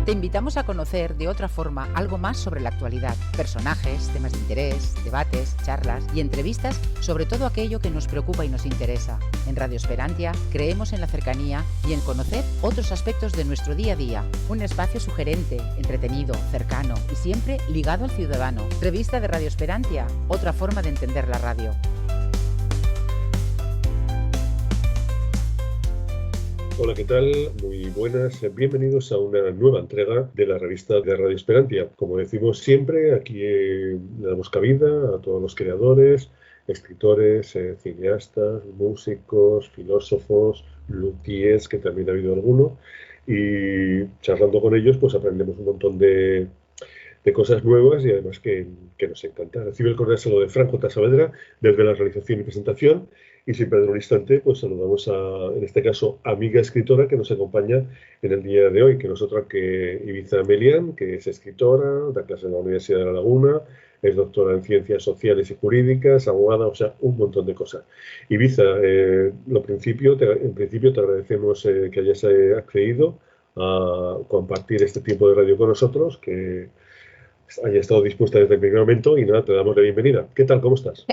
Te invitamos a conocer de otra forma algo más sobre la actualidad, personajes, temas de interés, debates, charlas y entrevistas sobre todo aquello que nos preocupa y nos interesa. En Radio Esperantia creemos en la cercanía y en conocer otros aspectos de nuestro día a día. Un espacio sugerente, entretenido, cercano y siempre ligado al ciudadano. Revista de Radio Esperantia, otra forma de entender la radio. Hola, ¿qué tal? Muy buenas. Bienvenidos a una nueva entrega de la revista de Radio Esperantia. Como decimos siempre, aquí le damos cabida a todos los creadores, escritores, cineastas, músicos, filósofos, luthiers, que también ha habido alguno, y charlando con ellos pues aprendemos un montón de cosas nuevas y además que nos encanta. Recibe el cordial saludo de Franco Saavedra desde la realización y presentación, y sin perder un instante pues saludamos a, en este caso, amiga escritora que nos acompaña en el día de hoy, que no es otra que Ibiza Melián, que es escritora, da clases en la Universidad de La Laguna, es doctora en Ciencias Sociales y Jurídicas, abogada, o sea, un montón de cosas. Ibiza, en principio te agradecemos que hayas accedido a compartir este tiempo de radio con nosotros, que haya estado dispuesta desde el primer momento, y nada, te damos la bienvenida. ¿Qué tal? ¿Cómo estás?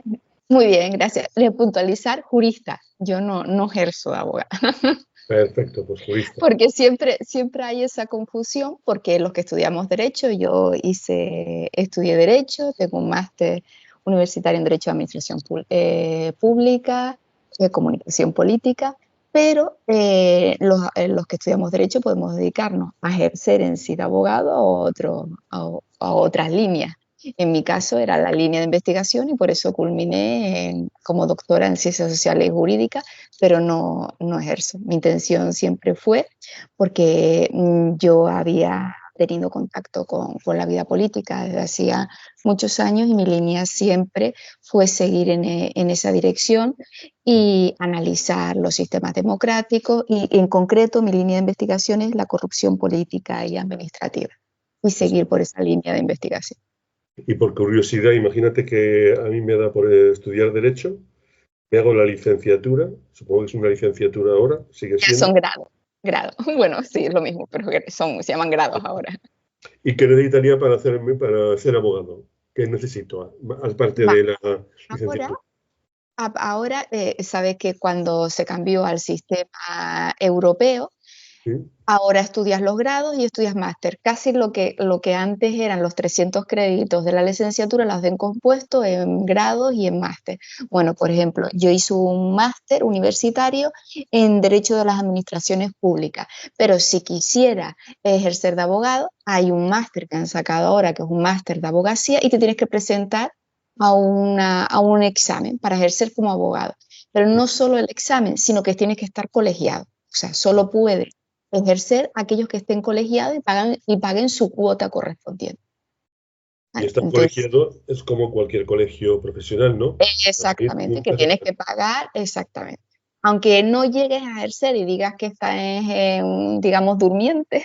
Muy bien, gracias. De puntualizar, jurista. Yo no ejerzo de abogada. Perfecto, pues jurista. Porque siempre hay esa confusión, porque los que estudiamos Derecho, yo estudié Derecho, tengo un máster universitario en Derecho de Administración Pública, Comunicación Política, pero los que estudiamos Derecho podemos dedicarnos a ejercer en sí de abogado a otras líneas. En mi caso era la línea de investigación y por eso culminé como doctora en Ciencias Sociales y Jurídicas, pero no ejerzo. Mi intención siempre fue, porque yo había tenido contacto con la vida política desde hacía muchos años y mi línea siempre fue seguir en esa dirección y analizar los sistemas democráticos, y en concreto mi línea de investigación es la corrupción política y administrativa, y seguir por esa línea de investigación. Y por curiosidad, imagínate que a mí me da por estudiar Derecho, me hago la licenciatura, supongo que es una licenciatura ahora, sigue siendo. Son grados. Bueno, sí, es lo mismo, pero se llaman grados ahora. ¿Y qué necesitaría para ser abogado? ¿Qué necesito, aparte de la licenciatura? Ahora, sabes que cuando se cambió al sistema europeo, ¿Sí? Ahora estudias los grados y estudias máster. Casi lo que antes eran los 300 créditos de la licenciatura, los han compuesto en grados y en máster. Bueno, por ejemplo, yo hice un máster universitario en Derecho de las Administraciones Públicas, pero si quisiera ejercer de abogado, hay un máster que han sacado ahora, que es un máster de abogacía, y te tienes que presentar a un examen para ejercer como abogado. Pero no solo el examen, sino que tienes que estar colegiado. O sea, solo puedes ejercer aquellos que estén colegiados y paguen su cuota correspondiente. Y estar colegiado es como cualquier colegio profesional, ¿no? Exactamente, que tienes que pagar, exactamente. Aunque no llegues a ejercer y digas que estás, digamos, durmiente,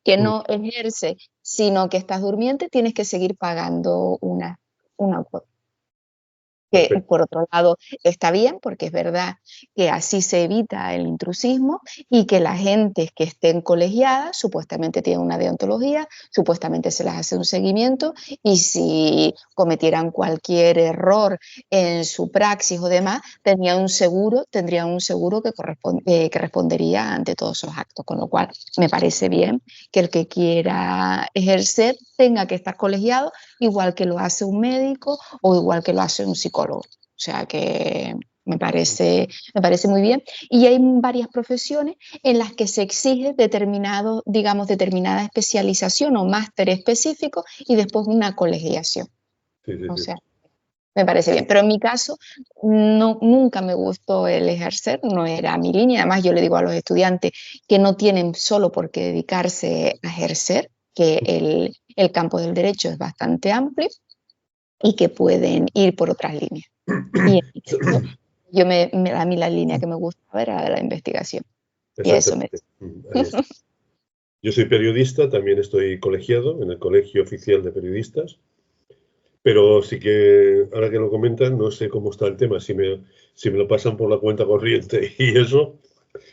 que no ejerce, sino que estás durmiente, tienes que seguir pagando una cuota. Que por otro lado está bien, porque es verdad que así se evita el intrusismo y que la gente que estén colegiadas supuestamente tiene una deontología, supuestamente se les hace un seguimiento, y si cometieran cualquier error en su praxis o demás, tendrían un seguro que respondería ante todos esos actos, con lo cual me parece bien que el que quiera ejercer tenga que estar colegiado, igual que lo hace un médico o igual que lo hace un psicólogo. O sea que me parece muy bien. Y hay varias profesiones en las que se exige determinada especialización o máster específico y después una colegiación. Sí. O sea, me parece bien. Pero en mi caso, nunca me gustó el ejercer, no era mi línea. Además, yo le digo a los estudiantes que no tienen solo por qué dedicarse a ejercer, que el campo del derecho es bastante amplio y que pueden ir por otras líneas. Y a mí la línea que me gustaba era la investigación. Y eso Yo soy periodista, también estoy colegiado en el Colegio Oficial de Periodistas, pero sí que, ahora que lo comentan, no sé cómo está el tema, si me lo pasan por la cuenta corriente y eso,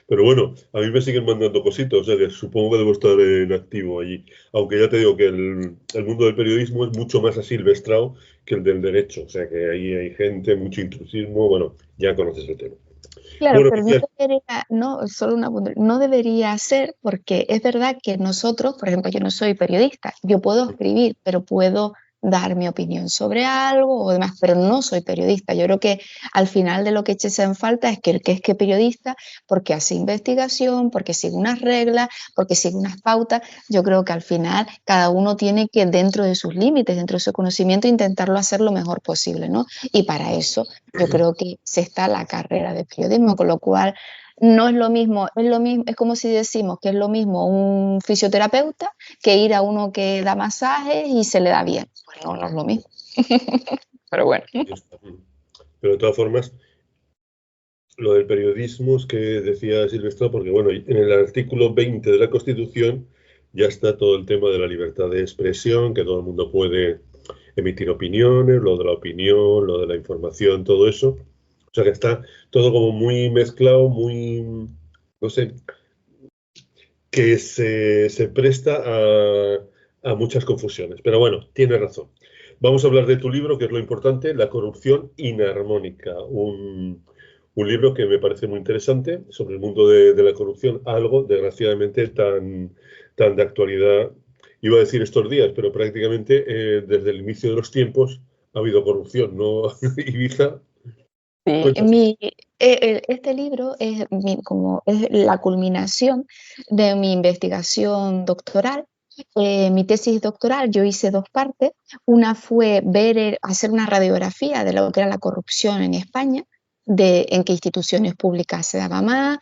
Pero bueno, a mí me siguen mandando cositas, o sea que supongo que debo estar en activo allí. Aunque ya te digo que el mundo del periodismo es mucho más asilvestrado que el del derecho, o sea que ahí hay gente, mucho intrusismo, bueno, ya conoces el tema. Claro, Bueno, pero no Miquel, debería, no, solo no debería ser porque es verdad que nosotros, por ejemplo, yo no soy periodista, yo puedo escribir, pero puedo dar mi opinión sobre algo o demás, pero no soy periodista. Yo creo que al final de lo que eches en falta es que el que es que periodista, porque hace investigación, porque sigue unas reglas, porque sigue unas pautas, yo creo que al final cada uno tiene que, dentro de sus límites, dentro de su conocimiento, intentarlo hacer lo mejor posible, ¿no? Y para eso yo creo que se está la carrera de periodismo, con lo cual no es lo mismo, es como si decimos que es lo mismo un fisioterapeuta que ir a uno que da masajes y se le da bien. Pues no, no es lo mismo. Pero bueno. pero de todas formas, lo del periodismo es que decía Silvestre, porque bueno, en el artículo 20 de la Constitución ya está todo el tema de la libertad de expresión, que todo el mundo puede emitir opiniones, lo de la opinión, lo de la información, todo eso. O sea que está todo como muy mezclado, muy, no sé, que se presta a muchas confusiones. Pero bueno, tienes razón. Vamos a hablar de tu libro, que es lo importante, La corrupción inarmónica, un libro que me parece muy interesante sobre el mundo de la corrupción, algo desgraciadamente tan de actualidad. Iba a decir estos días, pero prácticamente desde el inicio de los tiempos ha habido corrupción, ¿no? Ibiza, Sí, cuéntame. este libro es, como es la culminación de mi investigación doctoral. Mi tesis doctoral yo hice dos partes. Una fue hacer una radiografía de lo que era la corrupción en España, de en qué instituciones públicas se daba más,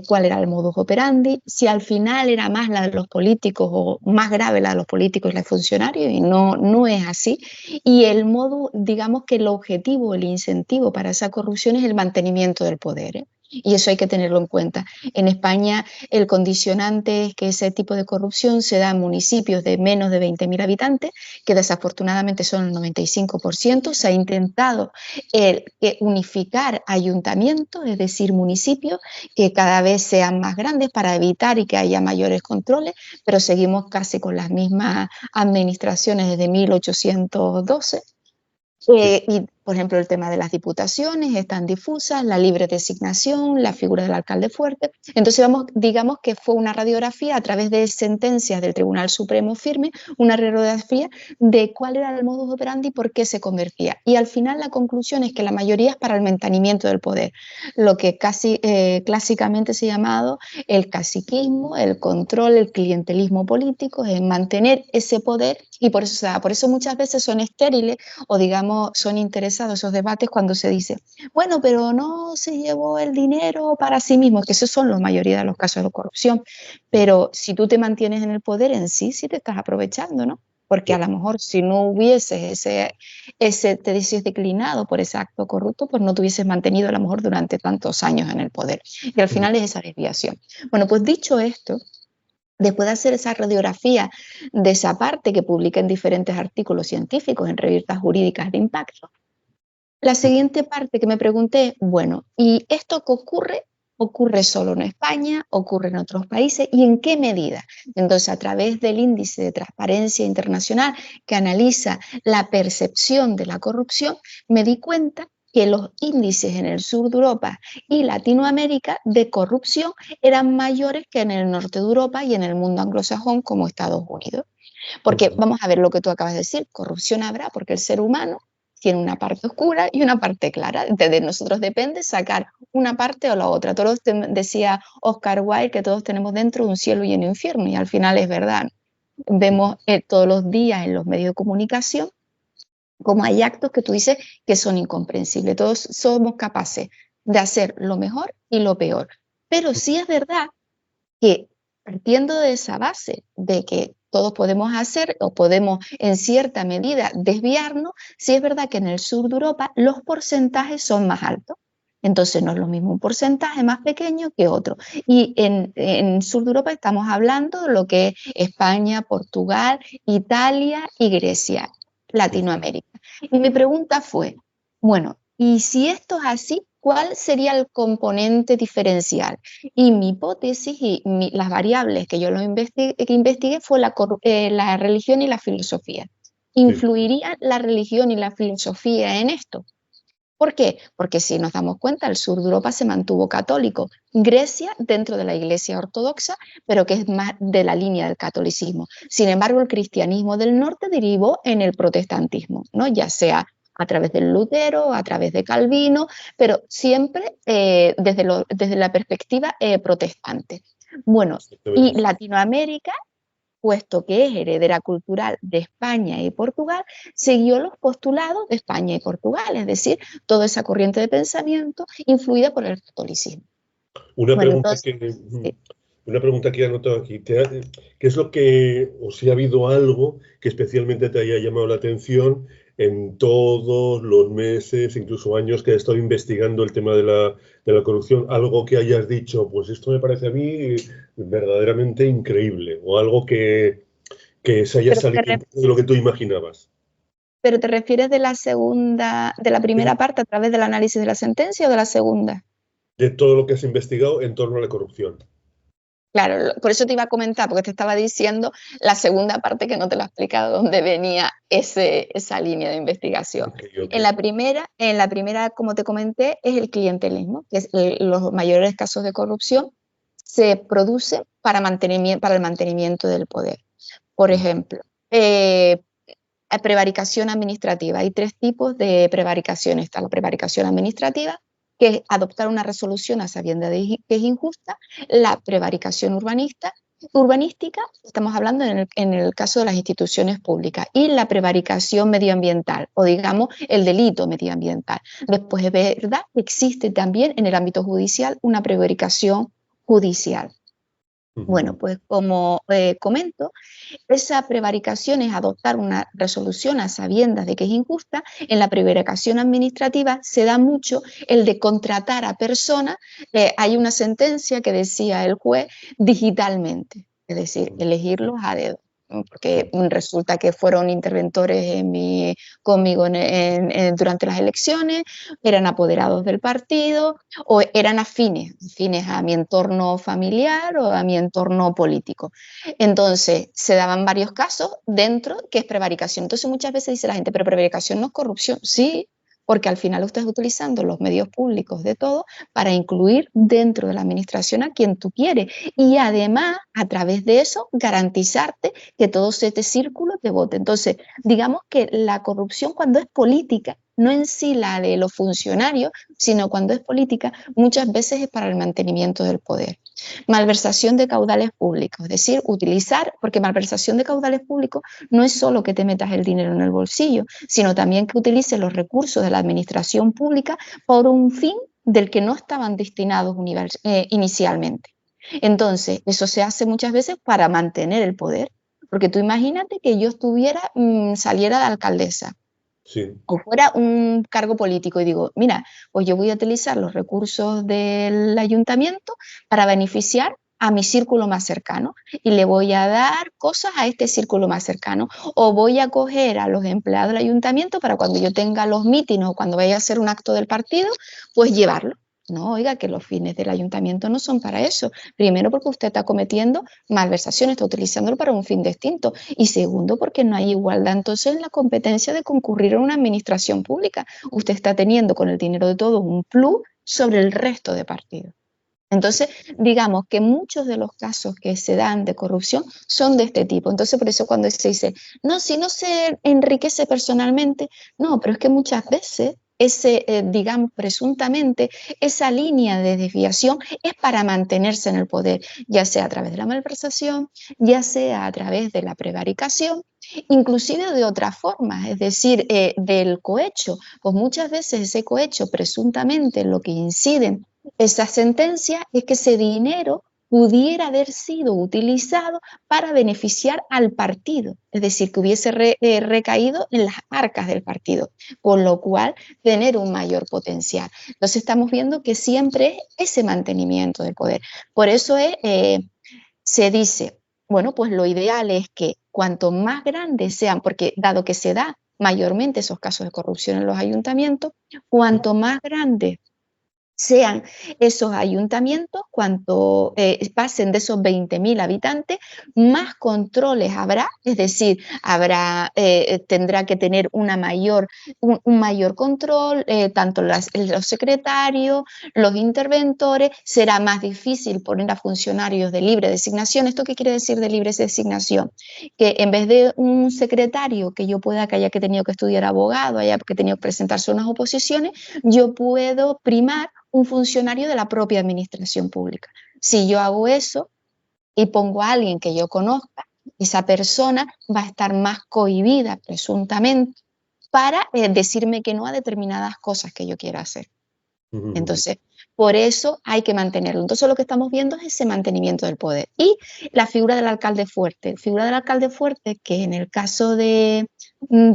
cuál era el modus operandi, si al final era más la de los políticos o más grave la de los políticos y los funcionarios, y no, no es así. Y el modo, digamos que el objetivo, el incentivo para esa corrupción es el mantenimiento del poder, ¿eh? Y eso hay que tenerlo en cuenta. En España el condicionante es que ese tipo de corrupción se da en municipios de menos de 20.000 habitantes, que desafortunadamente son el 95%. Se ha intentado unificar ayuntamientos, es decir, municipios, que cada vez sean más grandes para evitar y que haya mayores controles, pero seguimos casi con las mismas administraciones desde 1812. Y, por ejemplo, el tema de las diputaciones están difusas, la libre designación, la figura del alcalde fuerte. Entonces, digamos que fue una radiografía a través de sentencias del Tribunal Supremo firme, una radiografía de cuál era el modus operandi y por qué se convertía. Y al final la conclusión es que la mayoría es para el mantenimiento del poder, lo que casi clásicamente se ha llamado el caciquismo, el control, el clientelismo político, es mantener ese poder, y por eso se da. Por eso muchas veces son estériles o digamos son interesados esos debates cuando se dice, bueno, pero no se llevó el dinero para sí mismo, que esos son la mayoría de los casos de corrupción, pero si tú te mantienes en el poder en sí, sí te estás aprovechando, ¿no? Porque a lo mejor si no hubieses te hubieses declinado por ese acto corrupto, pues no te hubieses mantenido a lo mejor durante tantos años en el poder. Y al final es esa desviación. Bueno, pues dicho esto, después de hacer esa radiografía de esa parte que publica en diferentes artículos científicos en revistas jurídicas de impacto, la siguiente parte que me pregunté, bueno, ¿y esto qué ocurre? ¿Ocurre solo en España? ¿Ocurre en otros países? ¿Y en qué medida? Entonces, a través del índice de transparencia internacional que analiza la percepción de la corrupción, me di cuenta que los índices en el sur de Europa y Latinoamérica de corrupción eran mayores que en el norte de Europa y en el mundo anglosajón como Estados Unidos. Porque vamos a ver lo que tú acabas de decir, corrupción habrá porque el ser humano tiene una parte oscura y una parte clara. De nosotros depende sacar una parte o la otra. Todos decía Oscar Wilde que todos tenemos dentro un cielo y un infierno, y al final es verdad. Vemos todos los días en los medios de comunicación como hay actos que tú dices que son incomprensibles. Todos somos capaces de hacer lo mejor y lo peor. Pero sí es verdad que partiendo de esa base de que todos podemos hacer o podemos en cierta medida desviarnos, sí es verdad que en el sur de Europa los porcentajes son más altos. Entonces no es lo mismo un porcentaje más pequeño que otro. Y en el sur de Europa estamos hablando de lo que es España, Portugal, Italia y Grecia, Latinoamérica. Y mi pregunta fue, bueno, ¿y si esto es así, ¿cuál sería el componente diferencial? Y mi hipótesis y las variables que yo que investigué fue la religión y la filosofía. Sí. ¿Influiría la religión y la filosofía en esto? ¿Por qué? Porque si nos damos cuenta, el sur de Europa se mantuvo católico. Grecia dentro de la Iglesia ortodoxa, pero que es más de la línea del catolicismo. Sin embargo, el cristianismo del norte derivó en el protestantismo, ¿no? Ya sea a través del Lutero, a través de Calvino, pero siempre desde la perspectiva protestante. Bueno, y Latinoamérica, puesto que es heredera cultural de España y Portugal, siguió los postulados de España y Portugal, es decir, toda esa corriente de pensamiento influida por el catolicismo. Una Bueno, pregunta entonces, que, sí. una pregunta que he anotado aquí. ¿Qué es lo que, o si ha habido algo que especialmente te haya llamado la atención en todos los meses, incluso años que has estado investigando el tema de la corrupción? Algo que hayas dicho, pues esto me parece a mí verdaderamente increíble, o algo que se haya Pero salido un poco de lo que tú imaginabas. pero te refieres de la primera parte a través del análisis de la sentencia o de la segunda? De todo lo que has investigado en torno a la corrupción. Claro, por eso te iba a comentar, porque te estaba diciendo la segunda parte que no te lo he explicado, dónde venía esa línea de investigación. Ok. En la primera, como te comenté, es el clientelismo, que es los mayores casos de corrupción se producen para el mantenimiento del poder. Por ejemplo, prevaricación administrativa. Hay 3 tipos de prevaricación. Está la prevaricación administrativa, que es adoptar una resolución a sabiendas de que es injusta. La prevaricación urbanística, estamos hablando en el caso de las instituciones públicas, y la prevaricación medioambiental, o digamos el delito medioambiental. Después es verdad que existe también en el ámbito judicial una prevaricación judicial. Bueno, pues como comento, esa prevaricación es adoptar una resolución a sabiendas de que es injusta. En la prevaricación administrativa se da mucho el de contratar a personas. Hay una sentencia que decía el juez digitalmente, es decir, elegirlos a dedo, ¿no? Porque resulta que fueron interventores conmigo durante las elecciones, eran apoderados del partido o eran afines a mi entorno familiar o a mi entorno político. Entonces, se daban varios casos dentro que es prevaricación. Entonces, muchas veces dice la gente, pero prevaricación no es corrupción. Sí, porque al final estás utilizando los medios públicos de todo para incluir dentro de la administración a quien tú quieres. Y además, a través de eso, garantizarte que todo este círculo te vote. Entonces, digamos que la corrupción cuando es política, no en sí la de los funcionarios, sino cuando es política, muchas veces es para el mantenimiento del poder. Malversación de caudales públicos, es decir, porque malversación de caudales públicos no es solo que te metas el dinero en el bolsillo, sino también que utilices los recursos de la administración pública por un fin del que no estaban destinados inicialmente. Entonces, eso se hace muchas veces para mantener el poder, porque tú imagínate que yo saliera de alcaldesa, Sí. o fuera un cargo político y digo, mira, pues yo voy a utilizar los recursos del ayuntamiento para beneficiar a mi círculo más cercano y le voy a dar cosas a este círculo más cercano, o voy a coger a los empleados del ayuntamiento para cuando yo tenga los mítines o cuando vaya a hacer un acto del partido, pues llevarlo. No, oiga, que los fines del ayuntamiento no son para eso. Primero, porque usted está cometiendo malversación, está utilizándolo para un fin distinto. Y segundo, porque no hay igualdad entonces en la competencia de concurrir a una administración pública. Usted está teniendo con el dinero de todos un plus sobre el resto de partidos. Entonces, digamos que muchos de los casos que se dan de corrupción son de este tipo. Entonces, por eso cuando se dice, no, si no se enriquece personalmente, no, pero es que muchas veces digamos, presuntamente, esa línea de desviación es para mantenerse en el poder, ya sea a través de la malversación, ya sea a través de la prevaricación, inclusive de otras formas, es decir, del cohecho. Pues muchas veces ese cohecho, presuntamente, lo que inciden esa sentencia es que ese dinero pudiera haber sido utilizado para beneficiar al partido, es decir, que hubiese recaído en las arcas del partido, con lo cual tener un mayor potencial. Entonces estamos viendo que siempre es ese mantenimiento del poder. Por eso se dice, bueno, pues lo ideal es que cuanto más grandes sean, porque dado que se da mayormente esos casos de corrupción en los ayuntamientos, cuanto más grandes sean esos ayuntamientos, cuanto pasen de esos 20.000 habitantes, más controles habrá, es decir, tendrá que tener un mayor control, tanto los secretarios, los interventores, será más difícil poner a funcionarios de libre designación. ¿Esto qué quiere decir de libre designación? Que en vez de un secretario que yo pueda, que haya que tenido que estudiar abogado, haya que tenido que presentarse a unas oposiciones, yo puedo primar un funcionario de la propia administración pública. Si yo hago eso y pongo a alguien que yo conozca, esa persona va a estar más cohibida, presuntamente, para decirme que no a determinadas cosas que yo quiera hacer. Entonces, por eso hay que mantenerlo. Entonces, lo que estamos viendo es ese mantenimiento del poder. Y la figura del alcalde fuerte. Figura del alcalde fuerte que en el caso de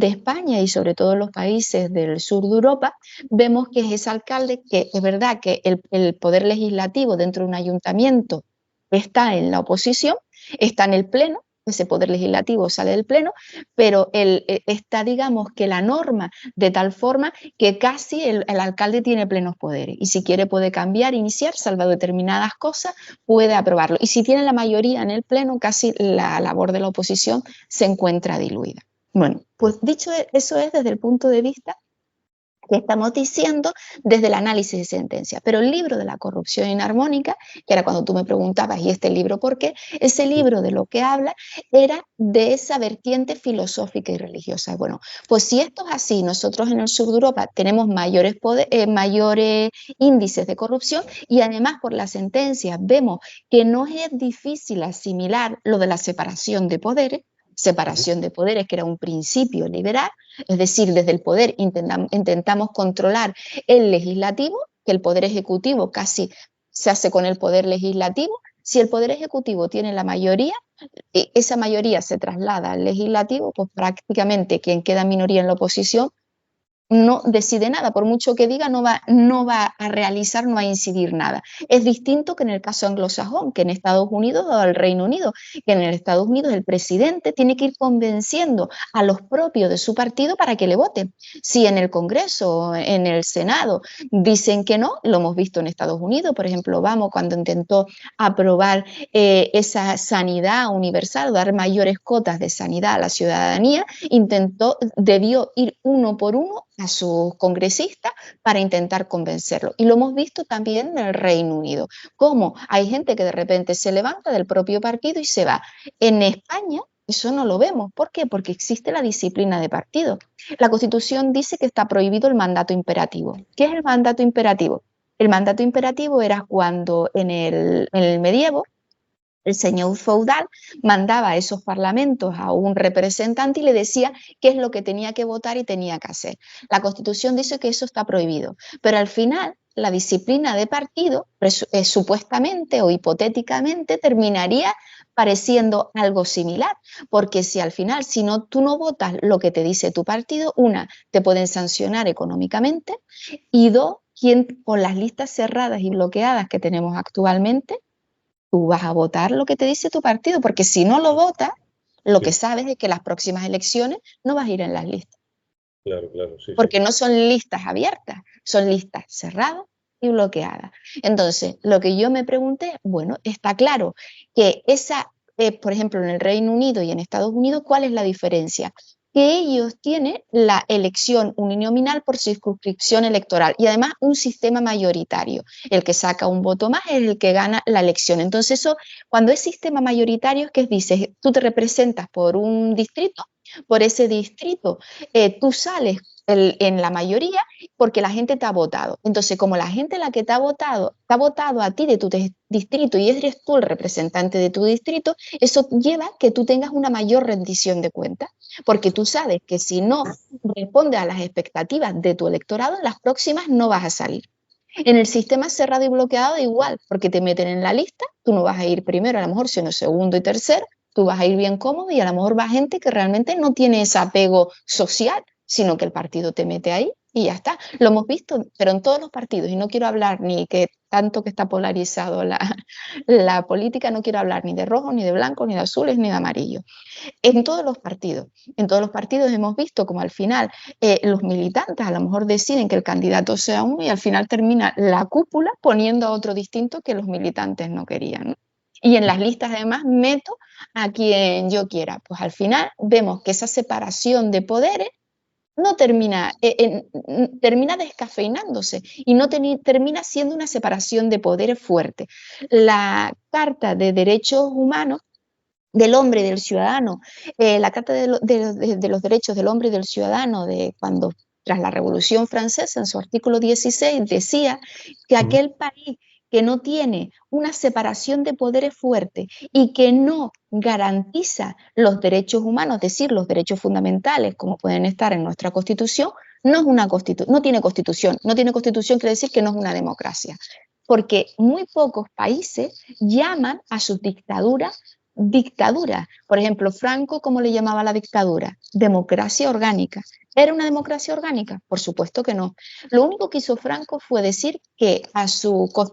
España y sobre todo en los países del sur de Europa, vemos que es ese alcalde que es verdad que el poder legislativo dentro de un ayuntamiento está en la oposición, está en el pleno, ese poder legislativo sale del pleno, pero está, digamos, que la norma de tal forma que casi el alcalde tiene plenos poderes y si quiere puede cambiar, iniciar, salvo determinadas cosas, puede aprobarlo. Y si tiene la mayoría en el pleno, casi la labor de la oposición se encuentra diluida. Bueno, pues dicho eso es desde el punto de vista que estamos diciendo desde el análisis de sentencia. Pero el libro de la corrupción inarmónica, que era cuando tú me preguntabas, ¿y este libro por qué? Ese libro de lo que habla era de esa vertiente filosófica y religiosa. Bueno, pues si esto es así, nosotros en el sur de Europa tenemos mayores índices de corrupción y además por la sentencia vemos que no es difícil asimilar lo de la separación de poderes, que era un principio liberal, es decir, desde el poder intentamos controlar el legislativo, que el poder ejecutivo casi se hace con el poder legislativo. Si el poder ejecutivo tiene la mayoría, esa mayoría se traslada al legislativo, pues prácticamente quien queda en minoría en la oposición no decide nada, por mucho que diga no va a realizar, no va a incidir nada. Es distinto que en el caso anglosajón, que en Estados Unidos o el Reino Unido, que en Estados Unidos el presidente tiene que ir convenciendo a los propios de su partido para que le voten. Si en el Congreso, en el Senado dicen que no, lo hemos visto en Estados Unidos, por ejemplo, Obama cuando intentó aprobar esa sanidad universal, dar mayores cotas de sanidad a la ciudadanía, debió ir uno por uno a sus congresistas para intentar convencerlo. Y lo hemos visto también en el Reino Unido, cómo hay gente que de repente se levanta del propio partido y se va. En España eso no lo vemos. ¿Por qué? Porque existe la disciplina de partido. La Constitución dice que está prohibido el mandato imperativo. ¿Qué es el mandato imperativo? El mandato imperativo era cuando en el medievo el señor feudal mandaba a esos parlamentos a un representante y le decía qué es lo que tenía que votar y tenía que hacer. La Constitución dice que eso está prohibido, pero al final la disciplina de partido supuestamente o hipotéticamente terminaría pareciendo algo similar, porque si al final, tú no votas lo que te dice tu partido, una, te pueden sancionar económicamente y dos, con las listas cerradas y bloqueadas que tenemos actualmente, tú vas a votar lo que te dice tu partido, porque si no lo votas, lo que sabes es que las próximas elecciones no vas a ir en las listas. Claro, sí. Porque no son listas abiertas, son listas cerradas y bloqueadas. Entonces, lo que yo me pregunté, bueno, está claro que por ejemplo, en el Reino Unido y en Estados Unidos, ¿cuál es la diferencia? Que ellos tienen la elección uninominal por circunscripción electoral y además un sistema mayoritario. El que saca un voto más es el que gana la elección. Entonces eso, cuando es sistema mayoritario, ¿qué dices? Tú te representas por un distrito, por ese distrito tú sales en la mayoría porque la gente te ha votado. Entonces, como la gente la que te ha votado a ti de tu distrito y eres tú el representante de tu distrito, eso lleva a que tú tengas una mayor rendición de cuentas, porque tú sabes que si no respondes a las expectativas de tu electorado, en las próximas no vas a salir. En el sistema cerrado y bloqueado igual, porque te meten en la lista, tú no vas a ir primero, a lo mejor, sino segundo y tercero, tú vas a ir bien cómodo y a lo mejor va gente que realmente no tiene ese apego social, sino que el partido te mete ahí y ya está. Lo hemos visto, pero en todos los partidos, y no quiero hablar ni que tanto que está polarizado la política, no quiero hablar ni de rojo, ni de blanco, ni de azules, ni de amarillo. En todos los partidos hemos visto como al final los militantes a lo mejor deciden que el candidato sea uno y al final termina la cúpula poniendo a otro distinto que los militantes no querían, ¿no? Y en las listas además meto a quien yo quiera. Pues al final vemos que esa separación de poderes no termina, termina descafeinándose y no termina siendo una separación de poderes fuerte. La Carta de Derechos Humanos del Hombre y del Ciudadano, la Carta de los Derechos del Hombre y del Ciudadano de cuando tras la Revolución Francesa, en su artículo 16, decía que aquel país que no tiene una separación de poderes fuerte y que no garantiza los derechos humanos, es decir, los derechos fundamentales como pueden estar en nuestra Constitución, no tiene Constitución. No tiene Constitución quiere decir que no es una democracia, porque muy pocos países llaman a sus dictaduras dictadura. Por ejemplo, Franco, ¿cómo le llamaba a la dictadura? Democracia orgánica. ¿Era una democracia orgánica? Por supuesto que no. Lo único que hizo Franco fue decir que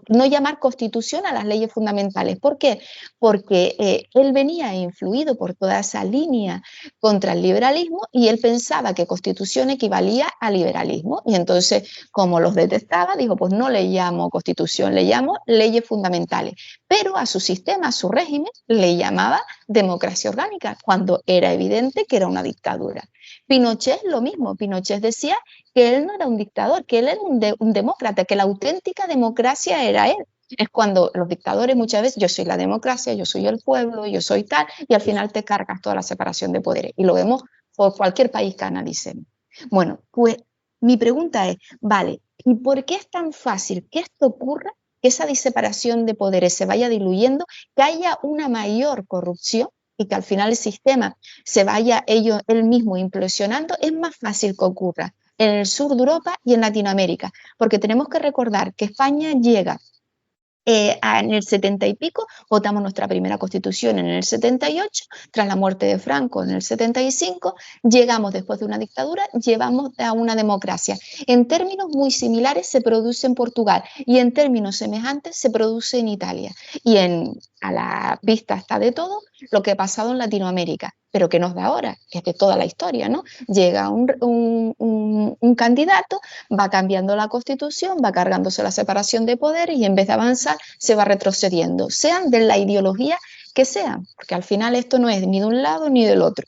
no llamar constitución a las leyes fundamentales. ¿Por qué? Porque él venía influido por toda esa línea contra el liberalismo y él pensaba que constitución equivalía a liberalismo. Y entonces, como los detestaba, dijo, pues no le llamo constitución, le llamo leyes fundamentales. Pero a su sistema, a su régimen, le llamaba democracia orgánica, cuando era evidente que era una dictadura. Pinochet lo mismo, Pinochet decía que él no era un dictador, que él era un demócrata, que la auténtica democracia era él. Es cuando los dictadores muchas veces, yo soy la democracia, yo soy el pueblo, yo soy tal, y al final te cargas toda la separación de poderes. Y lo vemos por cualquier país que analicemos. Bueno, pues mi pregunta es, vale, ¿y por qué es tan fácil que esto ocurra, que esa separación de poderes se vaya diluyendo, que haya una mayor corrupción y que al final el sistema se vaya él mismo implosionando? Es más fácil que ocurra en el sur de Europa y en Latinoamérica, porque tenemos que recordar que España llega en el 70 y pico, votamos nuestra primera constitución en el 78, tras la muerte de Franco en el 75, llegamos después de una dictadura, llevamos a una democracia. En términos muy similares se produce en Portugal y en términos semejantes se produce en Italia. Y a la vista está de todo lo que ha pasado en Latinoamérica, pero que nos da ahora, que es de toda la historia, ¿no? Llega un candidato, va cambiando la constitución, va cargándose la separación de poderes y en vez de avanzar se va retrocediendo, sean de la ideología que sean, porque al final esto no es ni de un lado ni del otro.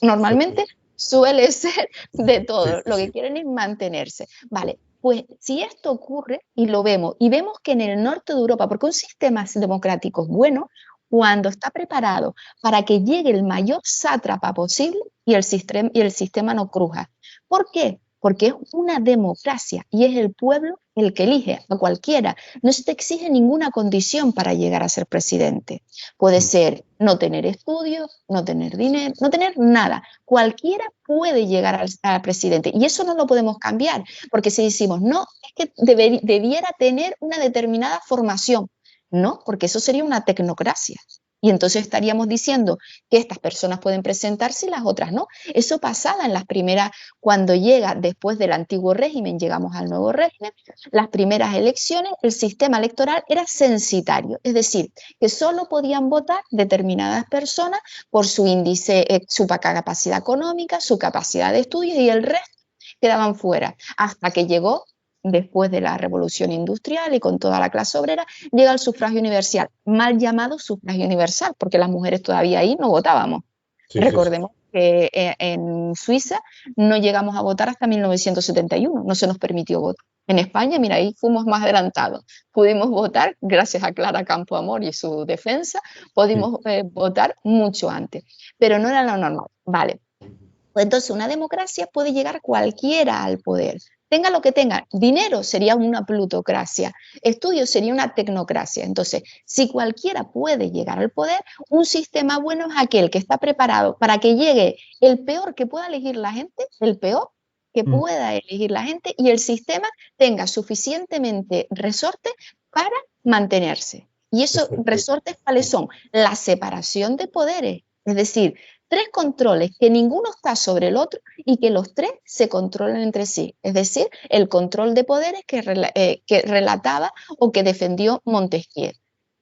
Normalmente suele ser de todo, lo que quieren es mantenerse. Vale, pues si esto ocurre y lo vemos, y vemos que en el norte de Europa, porque un sistema democrático es bueno, cuando está preparado para que llegue el mayor sátrapa posible y el sistema no cruja. ¿Por qué? Porque es una democracia y es el pueblo el que elige a cualquiera. No se te exige ninguna condición para llegar a ser presidente. Puede ser no tener estudios, no tener dinero, no tener nada. Cualquiera puede llegar a presidente y eso no lo podemos cambiar, porque si decimos, no, es que debiera tener una determinada formación. No, porque eso sería una tecnocracia. Y entonces estaríamos diciendo que estas personas pueden presentarse y las otras no. Eso pasaba en las primeras, cuando llega después del antiguo régimen, llegamos al nuevo régimen, las primeras elecciones, el sistema electoral era censitario, es decir, que solo podían votar determinadas personas por su índice, su capacidad económica, su capacidad de estudio y el resto quedaban fuera, hasta que llegó después de la revolución industrial y con toda la clase obrera, llega el sufragio universal, mal llamado sufragio universal, porque las mujeres todavía ahí no votábamos. Sí, recordemos que en Suiza no llegamos a votar hasta 1971, no se nos permitió votar. En España, mira, ahí fuimos más adelantados. Pudimos votar, gracias a Clara Campoamor y su defensa, pudimos votar mucho antes, pero no era lo normal. Vale. Pues entonces una democracia puede llegar cualquiera al poder. Tenga lo que tenga, dinero sería una plutocracia, estudios sería una tecnocracia. Entonces, si cualquiera puede llegar al poder, un sistema bueno es aquel que está preparado para que llegue el peor que pueda elegir la gente, el peor que pueda elegir la gente, y el sistema tenga suficientemente resorte para mantenerse. Y esos resortes, ¿cuáles son? La separación de poderes. Es decir, tres controles, que ninguno está sobre el otro y que los tres se controlan entre sí. Es decir, el control de poderes que relataba o que defendió Montesquieu.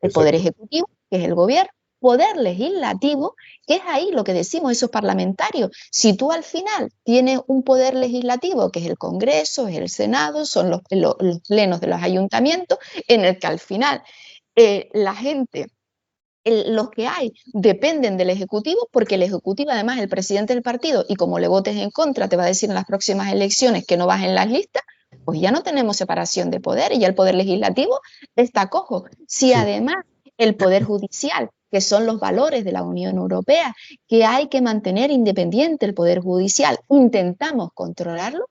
El poder Exacto. ejecutivo, que es el gobierno, poder legislativo, que es ahí lo que decimos, esos parlamentarios. Si tú al final tienes un poder legislativo, que es el Congreso, es el Senado, son los plenos de los ayuntamientos, en el que al final la gente, los que hay, dependen del Ejecutivo, porque el Ejecutivo además es el presidente del partido y como le votes en contra, te va a decir en las próximas elecciones que no vas en las listas, pues ya no tenemos separación de poder y ya el poder legislativo está cojo. Si Sí. además el poder judicial, que son los valores de la Unión Europea, que hay que mantener independiente el poder judicial, intentamos controlarlo,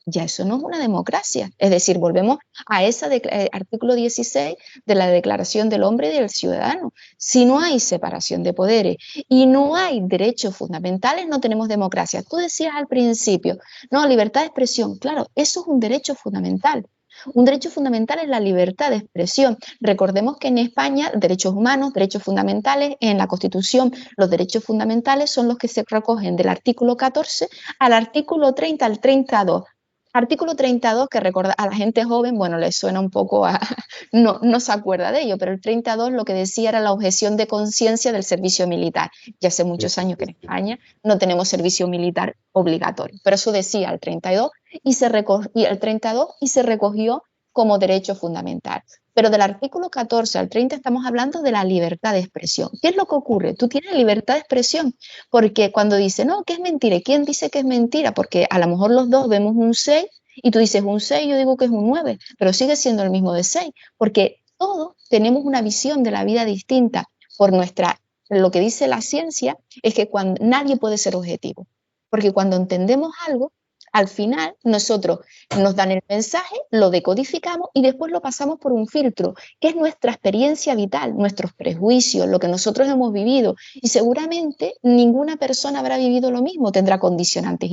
ya eso no es una democracia. Es decir, volvemos a ese artículo 16 de la Declaración del Hombre y del Ciudadano. Si no hay separación de poderes y no hay derechos fundamentales, no tenemos democracia. Tú decías al principio, no, libertad de expresión. Claro, eso es un derecho fundamental. Un derecho fundamental es la libertad de expresión. Recordemos que en España, derechos humanos, derechos fundamentales, en la Constitución, los derechos fundamentales son los que se recogen del artículo 14 al artículo 30 al 32. Artículo 32, que recuerda a la gente joven, bueno, le suena un poco a... no se acuerda de ello, pero el 32 lo que decía era la objeción de conciencia del servicio militar. Ya hace muchos años que en España no tenemos servicio militar obligatorio, pero eso decía el 32 y se recogió como derecho fundamental. Pero del artículo 14 al 30 estamos hablando de la libertad de expresión. ¿Qué es lo que ocurre? Tú tienes libertad de expresión, porque cuando dice, no, que es mentira, ¿y quién dice que es mentira? Porque a lo mejor los dos vemos un 6 y tú dices un 6, yo digo que es un 9, pero sigue siendo el mismo de 6, porque todos tenemos una visión de la vida distinta. Lo que dice la ciencia es que nadie puede ser objetivo, porque cuando entendemos algo, al final nosotros nos dan el mensaje, lo decodificamos y después lo pasamos por un filtro, que es nuestra experiencia vital, nuestros prejuicios, lo que nosotros hemos vivido. Y seguramente ninguna persona habrá vivido lo mismo, tendrá condicionantes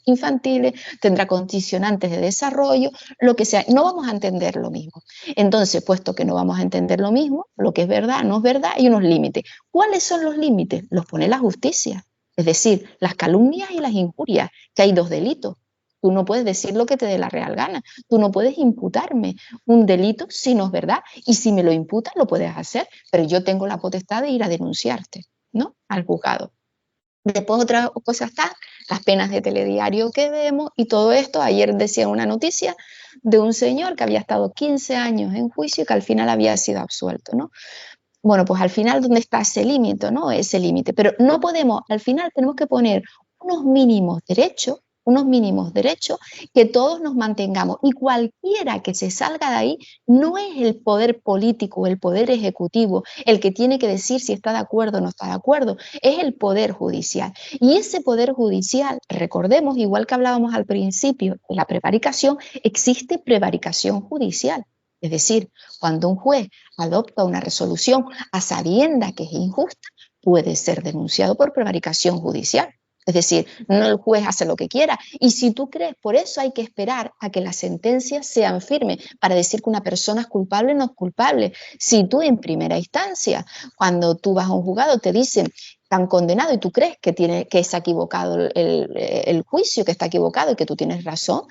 infantiles, tendrá condicionantes de desarrollo, lo que sea. No vamos a entender lo mismo. Entonces, puesto que no vamos a entender lo mismo, lo que es verdad, no es verdad, hay unos límites. ¿Cuáles son los límites? Los pone la justicia. Es decir, las calumnias y las injurias, que hay dos delitos. Tú no puedes decir lo que te dé la real gana. Tú no puedes imputarme un delito si no es verdad. Y si me lo imputas, lo puedes hacer, pero yo tengo la potestad de ir a denunciarte, ¿no? Al juzgado. Después otra cosa están las penas de telediario que vemos y todo esto. Ayer decía una noticia de un señor que había estado 15 años en juicio y que al final había sido absuelto, ¿no? Bueno, pues al final, ¿dónde está ese límite, no? Ese límite. Pero no podemos, al final tenemos que poner unos mínimos derechos que todos nos mantengamos. Y cualquiera que se salga de ahí no es el poder político o el poder ejecutivo el que tiene que decir si está de acuerdo o no está de acuerdo, es el poder judicial. Y ese poder judicial, recordemos, igual que hablábamos al principio, en la prevaricación, existe prevaricación judicial. Es decir, cuando un juez adopta una resolución a sabiendas que es injusta, puede ser denunciado por prevaricación judicial. Es decir, no el juez hace lo que quiera. Y si tú crees, por eso hay que esperar a que las sentencias sean firmes para decir que una persona es culpable o no es culpable. Si tú en primera instancia, cuando tú vas a un juzgado, te dicen están condenados y tú crees que está equivocado el juicio, que está equivocado y que tú tienes razón,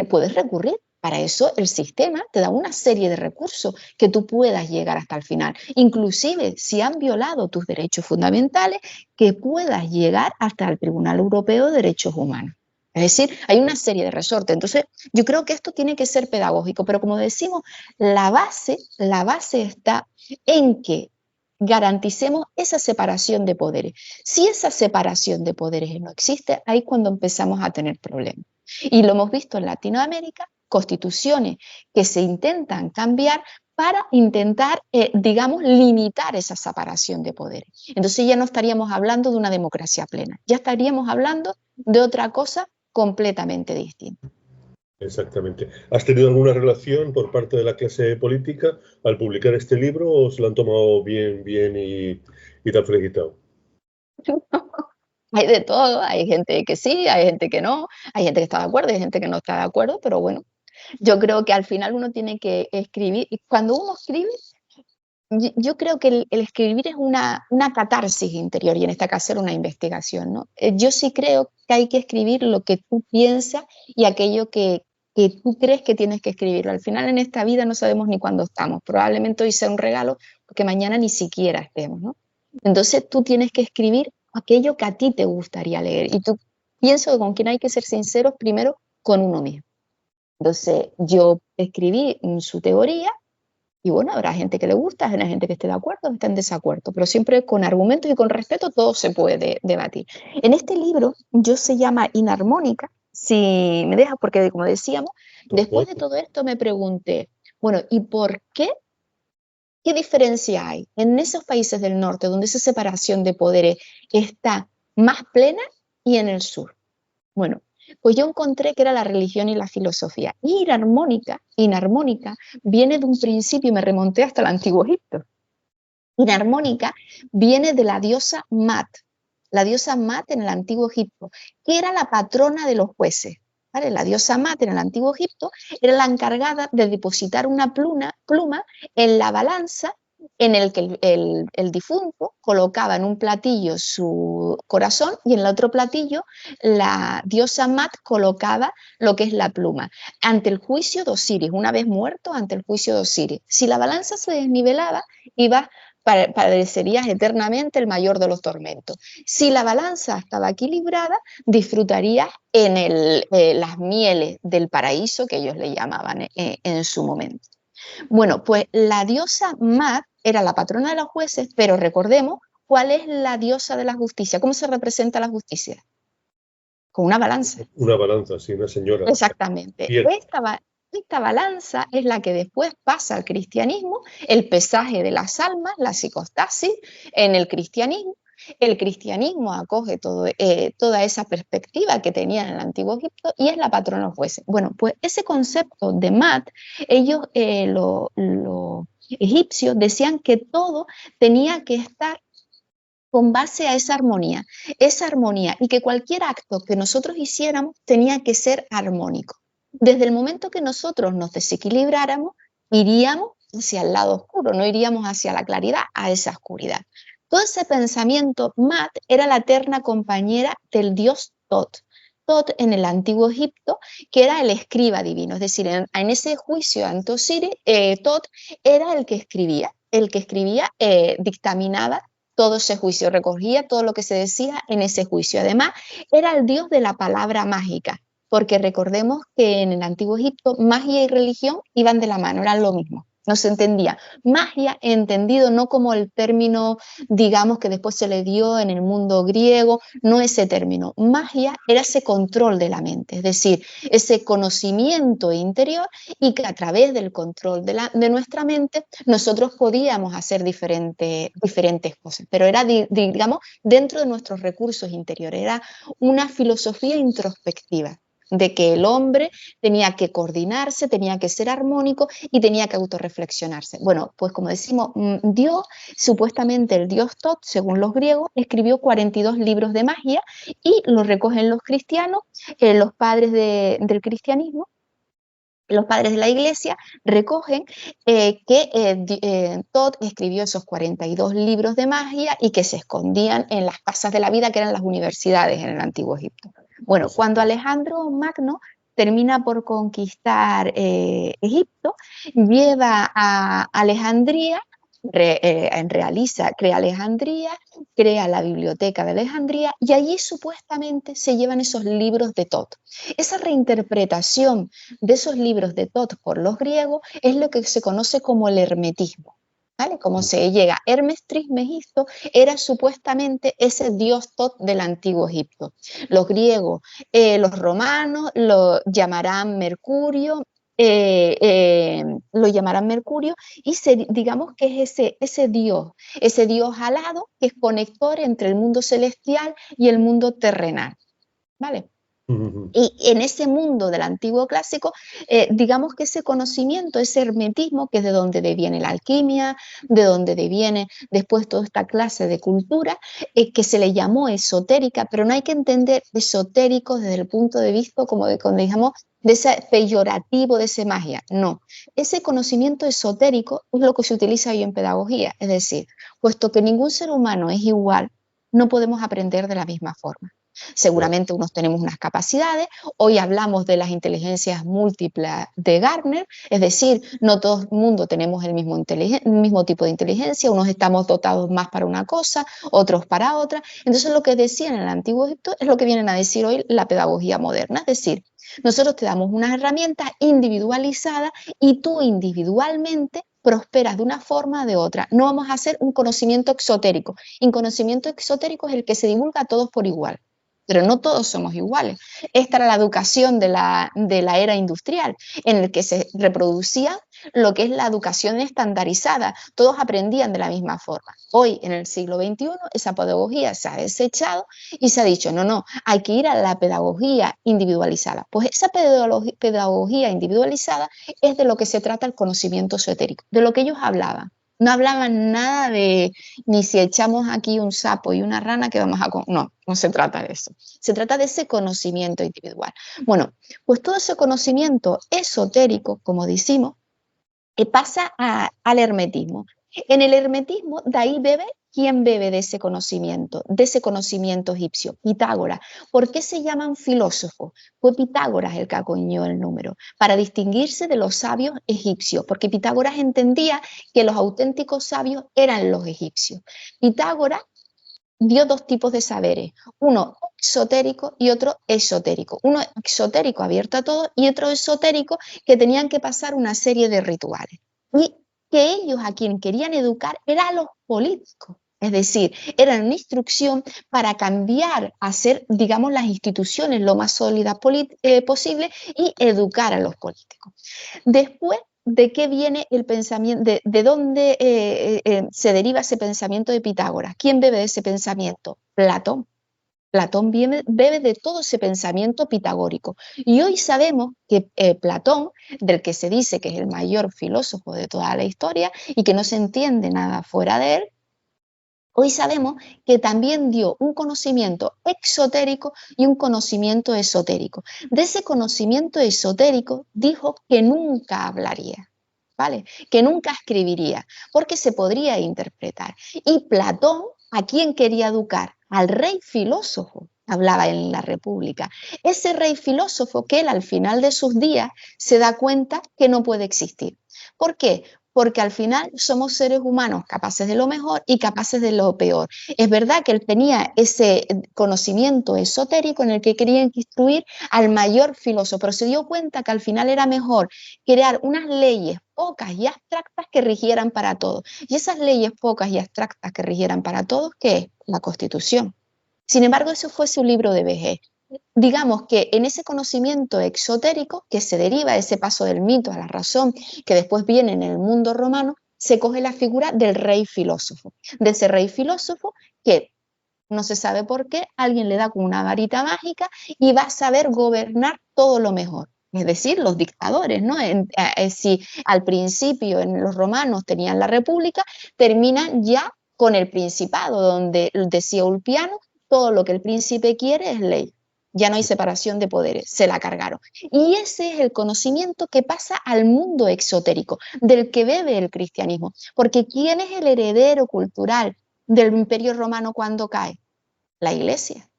puedes recurrir. Para eso el sistema te da una serie de recursos que tú puedas llegar hasta el final. Inclusive, si han violado tus derechos fundamentales, que puedas llegar hasta el Tribunal Europeo de Derechos Humanos. Es decir, hay una serie de resortes. Entonces, yo creo que esto tiene que ser pedagógico, pero como decimos, la base está en que garanticemos esa separación de poderes. Si esa separación de poderes no existe, ahí es cuando empezamos a tener problemas. Y lo hemos visto en Latinoamérica, constituciones que se intentan cambiar para intentar, digamos, limitar esa separación de poderes. Entonces ya no estaríamos hablando de una democracia plena, ya estaríamos hablando de otra cosa completamente distinta. Exactamente. ¿Has tenido alguna relación por parte de la clase política al publicar este libro o se lo han tomado bien y te han felicitado? Hay de todo, hay gente que sí, hay gente que no, hay gente que está de acuerdo, hay gente que no está de acuerdo, pero bueno, yo creo que al final uno tiene que escribir, y cuando uno escribe, yo creo que el escribir es una catarsis interior y en este caso era una investigación, ¿no? Yo sí creo que hay que escribir lo que tú piensas y aquello que tú crees que tienes que escribir. Al final en esta vida no sabemos ni cuándo estamos. Probablemente hoy sea un regalo porque mañana ni siquiera estemos, ¿no? Entonces tú tienes que escribir aquello que a ti te gustaría leer. Y tú pienso que con quien hay que ser sinceros primero con uno mismo. Entonces yo escribí su teoría. Y bueno, habrá gente que le gusta, habrá gente que esté de acuerdo, que esté en desacuerdo, pero siempre con argumentos y con respeto todo se puede debatir. En este libro yo se llama Inarmónica, si me dejas, porque como decíamos, después de todo esto me pregunté, bueno, ¿y por qué? ¿Qué diferencia hay en esos países del norte donde esa separación de poderes está más plena y en el sur? Bueno, pues yo encontré que era la religión y la filosofía. Y inarmónica viene de un principio, y me remonté hasta el Antiguo Egipto. Inarmónica viene de la diosa Mat en el Antiguo Egipto, que era la patrona de los jueces. ¿Vale? La diosa Mat en el Antiguo Egipto era la encargada de depositar una pluma en la balanza en el que el difunto colocaba en un platillo su corazón y en el otro platillo la diosa Mat colocaba lo que es la pluma. Ante el juicio de Osiris, una vez muerto, ante el juicio de Osiris. Si la balanza se desnivelaba, padecerías eternamente el mayor de los tormentos. Si la balanza estaba equilibrada, disfrutarías en las mieles del paraíso, que ellos le llamaban en su momento. Bueno, pues la diosa Mat era la patrona de los jueces, pero recordemos cuál es la diosa de la justicia. ¿Cómo se representa la justicia? Con una balanza. Una balanza, sí, una señora. Exactamente. Esta balanza es la que después pasa al cristianismo, el pesaje de las almas, la psicostasis en el cristianismo. El cristianismo acoge toda esa perspectiva que tenía en el Antiguo Egipto y es la patrona de los jueces. Bueno, pues ese concepto de Mat, ellos, los egipcios, decían que todo tenía que estar con base a esa armonía, y que cualquier acto que nosotros hiciéramos tenía que ser armónico. Desde el momento que nosotros nos desequilibráramos, iríamos hacia el lado oscuro, no iríamos hacia la claridad, a esa oscuridad. Todo ese pensamiento, Mat era la eterna compañera del dios Tot. Tot en el Antiguo Egipto, que era el escriba divino, es decir, en ese juicio ante Osiris, Tot era el que escribía, dictaminaba todo ese juicio, recogía todo lo que se decía en ese juicio. Además, era el dios de la palabra mágica, porque recordemos que en el Antiguo Egipto magia y religión iban de la mano, eran lo mismo. No se entendía. Magia entendido no como el término, digamos, que después se le dio en el mundo griego, no ese término. Magia era ese control de la mente, es decir, ese conocimiento interior y que a través del control de nuestra mente nosotros podíamos hacer diferentes cosas, pero era, digamos, dentro de nuestros recursos interiores, era una filosofía introspectiva de que el hombre tenía que coordinarse, tenía que ser armónico y tenía que autorreflexionarse. Bueno, pues como decimos, Dios, supuestamente el dios Tot, según los griegos, escribió 42 libros de magia y los recogen los cristianos, los padres del cristianismo. Los padres de la iglesia recogen que Tot escribió esos 42 libros de magia y que se escondían en las casas de la vida, que eran las universidades en el Antiguo Egipto. Bueno, cuando Alejandro Magno termina por conquistar Egipto, lleva a Alejandría, crea Alejandría, crea la biblioteca de Alejandría y allí supuestamente se llevan esos libros de Tot. Esa reinterpretación de esos libros de Tot por los griegos es lo que se conoce como el hermetismo. ¿Vale? Como se llega, Hermes Trismegisto era supuestamente ese dios Tot del Antiguo Egipto. Los griegos, los romanos lo llamarán Mercurio, y digamos que es ese dios alado que es conector entre el mundo celestial y el mundo terrenal. ¿Vale? Y en ese mundo del antiguo clásico, digamos que ese conocimiento, ese hermetismo, que es de donde deviene la alquimia, de donde deviene después toda esta clase de cultura, que se le llamó esotérica, pero no hay que entender esotérico desde el punto de vista, como cuando digamos, de ese peyorativo, de esa magia. No, ese conocimiento esotérico es lo que se utiliza hoy en pedagogía, es decir, puesto que ningún ser humano es igual, no podemos aprender de la misma forma. Seguramente unos tenemos unas capacidades, hoy hablamos de las inteligencias múltiples de Gardner, es decir, no todo el mundo tenemos el mismo tipo de inteligencia, unos estamos dotados más para una cosa, otros para otra. Entonces lo que decían en el Antiguo Egipto es lo que vienen a decir hoy la pedagogía moderna, es decir, nosotros te damos unas herramientas individualizadas y tú individualmente prosperas de una forma o de otra. No vamos a hacer un conocimiento exotérico. Y un conocimiento exotérico es el que se divulga a todos por igual. Pero no todos somos iguales. Esta era la educación de la era industrial, en el que se reproducía lo que es la educación estandarizada. Todos aprendían de la misma forma. Hoy, en el siglo XXI, esa pedagogía se ha desechado y se ha dicho, no, hay que ir a la pedagogía individualizada. Pues esa pedagogía individualizada es de lo que se trata el conocimiento esotérico, de lo que ellos hablaban. No hablaban nada de ni si echamos aquí un sapo y una rana que vamos a... No se trata de eso. Se trata de ese conocimiento individual. Bueno, pues todo ese conocimiento esotérico, como decimos, pasa al hermetismo. En el hermetismo, de ahí bebe, ¿quién bebe de ese conocimiento egipcio? Pitágoras. ¿Por qué se llaman filósofos? Fue Pitágoras el que acuñó el número, para distinguirse de los sabios egipcios, porque Pitágoras entendía que los auténticos sabios eran los egipcios. Pitágoras dio dos tipos de saberes, uno exotérico y otro esotérico. Uno exotérico abierto a todo y otro esotérico que tenían que pasar una serie de rituales. Y que ellos a quien querían educar eran a los políticos. Es decir, eran una instrucción para cambiar, hacer, digamos, las instituciones lo más sólidas posible y educar a los políticos. Después, ¿de qué viene el pensamiento? ¿De dónde se deriva ese pensamiento de Pitágoras? ¿Quién bebe de ese pensamiento? Platón. Platón bebe de todo ese pensamiento pitagórico. Y hoy sabemos que Platón, del que se dice que es el mayor filósofo de toda la historia y que no se entiende nada fuera de él, hoy sabemos que también dio un conocimiento exotérico y un conocimiento esotérico. De ese conocimiento esotérico dijo que nunca hablaría, ¿vale? Que nunca escribiría, porque se podría interpretar. Y Platón, ¿a quién quería educar? Al rey filósofo. Hablaba en la República. Ese rey filósofo que él al final de sus días se da cuenta que no puede existir. ¿Por qué? Porque al final somos seres humanos capaces de lo mejor y capaces de lo peor. Es verdad que él tenía ese conocimiento esotérico en el que quería instruir al mayor filósofo, pero se dio cuenta que al final era mejor crear unas leyes pocas y abstractas que rigieran para todos. Y esas leyes pocas y abstractas que rigieran para todos, ¿qué es? La Constitución. Sin embargo, eso fue su libro de vejez. Digamos que en ese conocimiento exotérico, que se deriva de ese paso del mito a la razón, que después viene en el mundo romano, se coge la figura del rey filósofo. De ese rey filósofo que no se sabe por qué, alguien le da con una varita mágica y va a saber gobernar todo lo mejor. Es decir, los dictadores, ¿no? Si al principio en los romanos tenían la república, terminan ya con el principado, donde decía Ulpiano, todo lo que el príncipe quiere es ley. Ya no hay separación de poderes, se la cargaron. Y ese es el conocimiento que pasa al mundo exotérico, del que bebe el cristianismo. Porque ¿quién es el heredero cultural del Imperio Romano cuando cae? La Iglesia.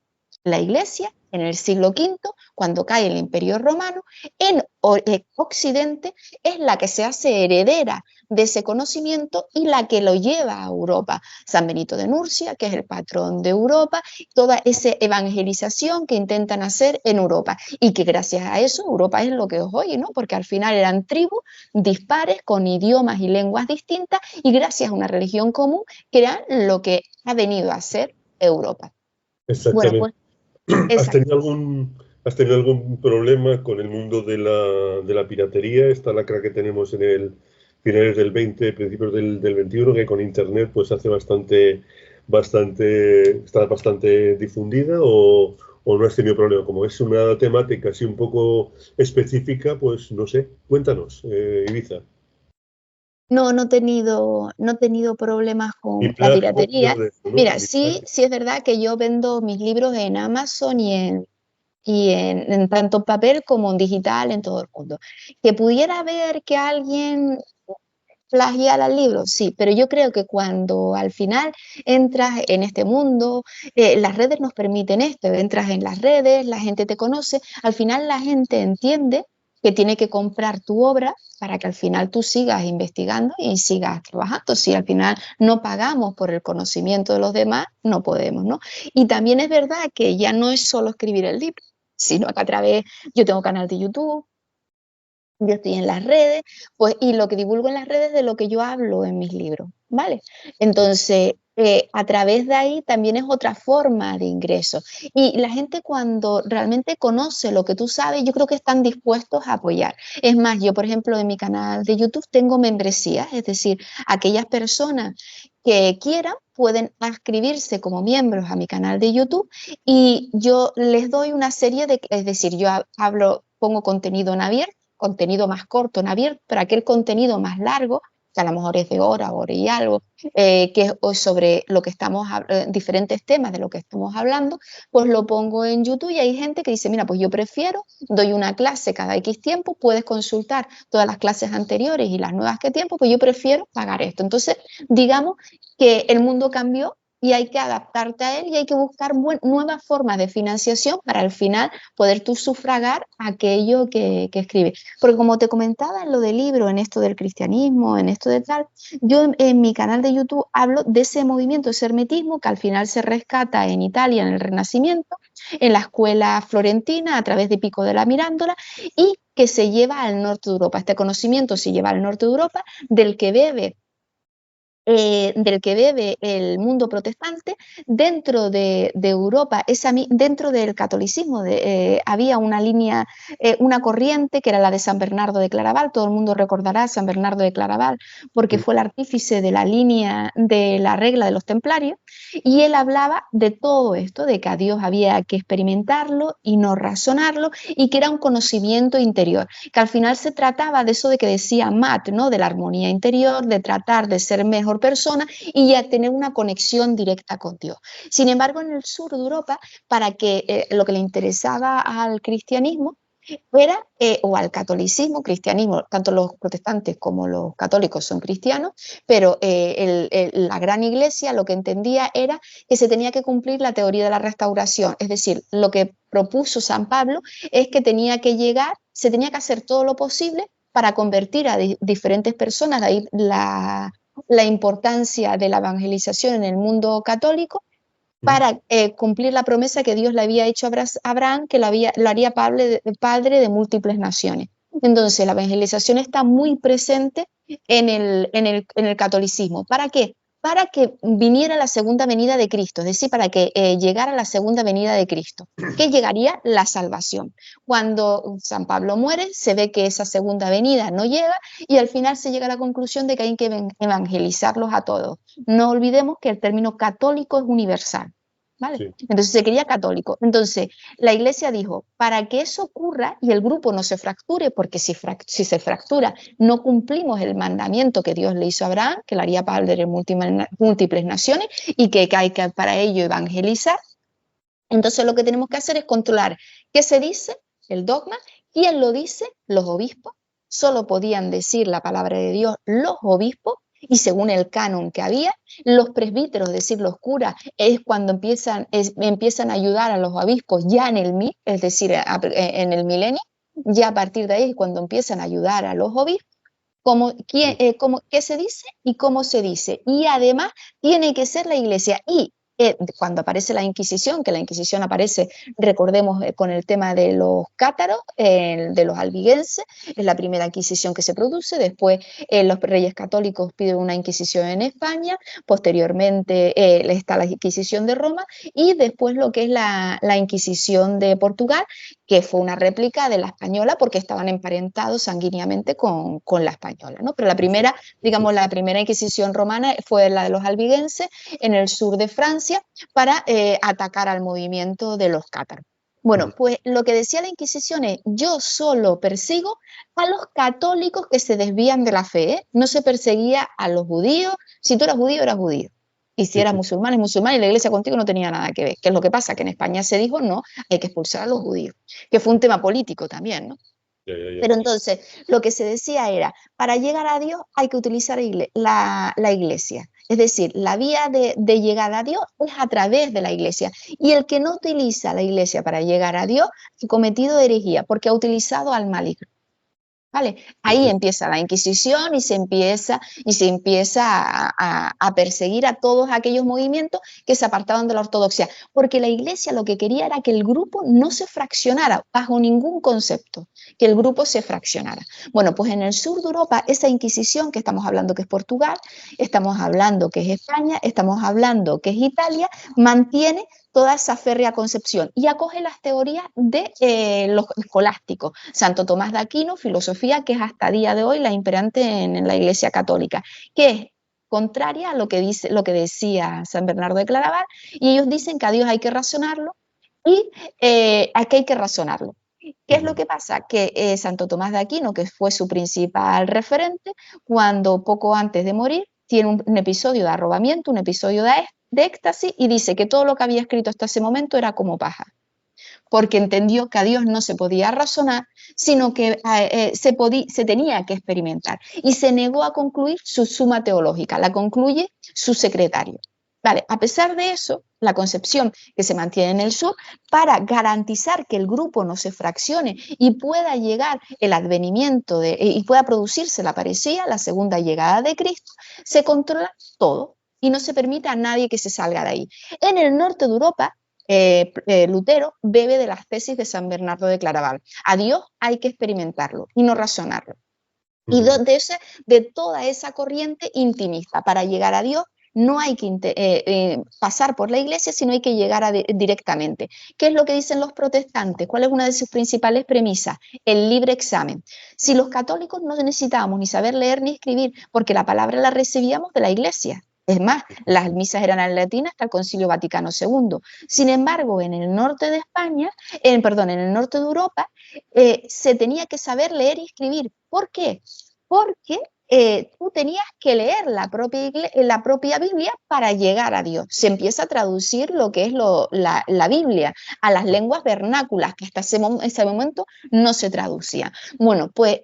La Iglesia, en el siglo V, cuando cae el Imperio Romano, en Occidente es la que se hace heredera de ese conocimiento y la que lo lleva a Europa. San Benito de Nurcia, que es el patrón de Europa, toda esa evangelización que intentan hacer en Europa y que gracias a eso Europa es lo que es hoy, ¿no? Porque al final eran tribus dispares con idiomas y lenguas distintas y gracias a una religión común crean lo que ha venido a ser Europa. Exactamente. Bueno, pues, ¿Has tenido algún problema con el mundo de la piratería? Esta lacra que tenemos en el finales del 20, principios del 21, que con internet pues hace está bastante difundida, o o no has tenido problema. Como es una temática así un poco específica, pues no sé, cuéntanos, Ibiza. No he tenido problemas Ni con la plagio, ni piratería. nada de eso, ¿no? Mira, Ni sí, plagio. sí es verdad que yo vendo mis libros en Amazon y en tanto en papel como en digital en todo el mundo. Que pudiera ver que alguien plagiara el libro, sí, pero yo creo que cuando al final entras en este mundo, las redes nos permiten esto, entras en las redes, la gente te conoce, al final la gente entiende que tiene que comprar tu obra para que al final tú sigas investigando y sigas trabajando. Si al final no pagamos por el conocimiento de los demás, no podemos, ¿no? Y también es verdad que ya no es solo escribir el libro, sino que yo tengo canal de YouTube, yo estoy en las redes, pues, y lo que divulgo en las redes es de lo que yo hablo en mis libros, ¿vale? Entonces, a través de ahí también es otra forma de ingreso. Y la gente cuando realmente conoce lo que tú sabes, yo creo que están dispuestos a apoyar. Es más, yo, por ejemplo, en mi canal de YouTube tengo membresías, es decir, aquellas personas que quieran pueden inscribirse como miembros a mi canal de YouTube y yo les doy una serie es decir, yo pongo contenido en abierto, contenido más corto en abierto, pero aquel contenido más largo, que a lo mejor es de hora y algo, que es sobre lo que diferentes temas de lo que estamos hablando, pues lo pongo en YouTube y hay gente que dice, mira, pues yo prefiero, doy una clase cada X tiempo, puedes consultar todas las clases anteriores y las nuevas que tiempo, pues yo prefiero pagar esto. Entonces, digamos que el mundo cambió y hay que adaptarte a él y hay que buscar nuevas formas de financiación para al final poder tú sufragar aquello que escribes. Porque como te comentaba en lo del libro, en esto del cristianismo, en esto de tal, yo en mi canal de YouTube hablo de ese movimiento, ese hermetismo que al final se rescata en Italia en el Renacimiento, en la escuela florentina a través de Pico de la Mirándola y que se lleva al norte de Europa. Este conocimiento se lleva al norte de Europa del que bebe el mundo protestante. Dentro de Europa, dentro del catolicismo, había una línea, una corriente que era la de San Bernardo de Claraval. Todo el mundo recordará a San Bernardo de Claraval porque fue el artífice de la línea de la regla de los templarios, y él hablaba de todo esto, de que a Dios había que experimentarlo y no razonarlo, y que era un conocimiento interior, que al final se trataba de eso de que decía Matt, ¿no? De la armonía interior, de tratar de ser mejor persona y ya tener una conexión directa con Dios. Sin embargo, en el sur de Europa, para que lo que le interesaba al cristianismo era, o al catolicismo, cristianismo, tanto los protestantes como los católicos son cristianos, pero la gran iglesia lo que entendía era que se tenía que cumplir la teoría de la restauración, es decir, lo que propuso San Pablo es que se tenía que hacer todo lo posible para convertir a diferentes personas, de ahí la importancia de la evangelización en el mundo católico, para cumplir la promesa que Dios le había hecho a Abraham, que lo haría padre de múltiples naciones. Entonces, la evangelización está muy presente en el catolicismo. ¿Para qué? Para que viniera la segunda venida de Cristo, es decir, para que llegara la segunda venida de Cristo, que llegaría la salvación. Cuando San Pablo muere, se ve que esa segunda venida no llega y al final se llega a la conclusión de que hay que evangelizarlos a todos. No olvidemos que el término católico es universal, ¿vale? Sí. Entonces se quería católico. Entonces la iglesia dijo, para que eso ocurra y el grupo no se fracture, porque si se fractura, no cumplimos el mandamiento que Dios le hizo a Abraham, que lo haría padre de múltiples naciones y que hay que para ello evangelizar. Entonces lo que tenemos que hacer es controlar qué se dice, el dogma, quién lo dice, los obispos. Solo podían decir la palabra de Dios los obispos, y según el canon que había, los presbíteros, es decir, los curas, es cuando empiezan a ayudar a los obispos ya en el MIL, es decir, en el milenio, ya a partir de ahí es cuando empiezan a ayudar a los obispos, qué se dice y cómo se dice. Y además tiene que ser la iglesia. Y cuando aparece la Inquisición, que la Inquisición aparece, recordemos, con el tema de los cátaros, de los albigenses, es la primera Inquisición que se produce. Después los reyes católicos piden una Inquisición en España, posteriormente está la Inquisición de Roma y después lo que es la Inquisición de Portugal, que fue una réplica de la española porque estaban emparentados sanguíneamente con la española, ¿no? Pero la primera Inquisición romana fue la de los albigenses en el sur de Francia para atacar al movimiento de los cátaros. Bueno, pues lo que decía la Inquisición es, yo solo persigo a los católicos que se desvían de la fe, ¿eh? No se perseguía a los judíos, si tú eras judío, eras judío. Y si eras musulmán, es musulmán, y la iglesia contigo no tenía nada que ver. ¿Qué es lo que pasa? Que en España se dijo, no, hay que expulsar a los judíos, que fue un tema político también, ¿no? Pero entonces, lo que se decía era, para llegar a Dios hay que utilizar la iglesia. Es decir, la vía de llegar a Dios es a través de la iglesia. Y el que no utiliza la iglesia para llegar a Dios ha cometido herejía, porque ha utilizado al maligno. ¿Vale? Ahí empieza la Inquisición y se empieza a perseguir a todos aquellos movimientos que se apartaban de la ortodoxia, porque la Iglesia lo que quería era que el grupo no se fraccionara bajo ningún concepto, que el grupo se fraccionara. Bueno, pues en el sur de Europa, esa Inquisición que estamos hablando que es Portugal, estamos hablando que es España, estamos hablando que es Italia, mantiene toda esa férrea concepción y acoge las teorías de los escolásticos. Santo Tomás de Aquino, filosofía que es hasta día de hoy la imperante en la Iglesia Católica, que es contraria a lo que decía San Bernardo de Claraval, y ellos dicen que a Dios hay que razonarlo y aquí hay que razonarlo. ¿Qué es lo que pasa? Que Santo Tomás de Aquino, que fue su principal referente, cuando poco antes de morir tiene un episodio de arrobamiento, un episodio de éxtasis, y dice que todo lo que había escrito hasta ese momento era como paja, porque entendió que a Dios no se podía razonar, sino que se tenía que experimentar, y se negó a concluir su suma teológica, la concluye su secretario. Vale, a pesar de eso, la concepción que se mantiene en el sur, para garantizar que el grupo no se fraccione y pueda llegar el advenimiento y pueda producirse la parecía, la segunda llegada de Cristo, se controla todo y no se permite a nadie que se salga de ahí. En el norte de Europa, Lutero bebe de las tesis de San Bernardo de Claraval. A Dios hay que experimentarlo y no razonarlo. Y de toda esa corriente intimista, para llegar a Dios no hay que pasar por la iglesia, sino hay que llegar directamente. ¿Qué es lo que dicen los protestantes? ¿Cuál es una de sus principales premisas? El libre examen. Si los católicos no necesitábamos ni saber leer ni escribir, porque la palabra la recibíamos de la iglesia. Es más, las misas eran en latín hasta el Concilio Vaticano II. Sin embargo, en el norte de España, en el norte de Europa, se tenía que saber leer y escribir. ¿Por qué? Porque tú tenías que leer la propia Biblia para llegar a Dios. Se empieza a traducir lo que es la Biblia a las lenguas vernáculas, que hasta ese momento no se traducía. Bueno, pues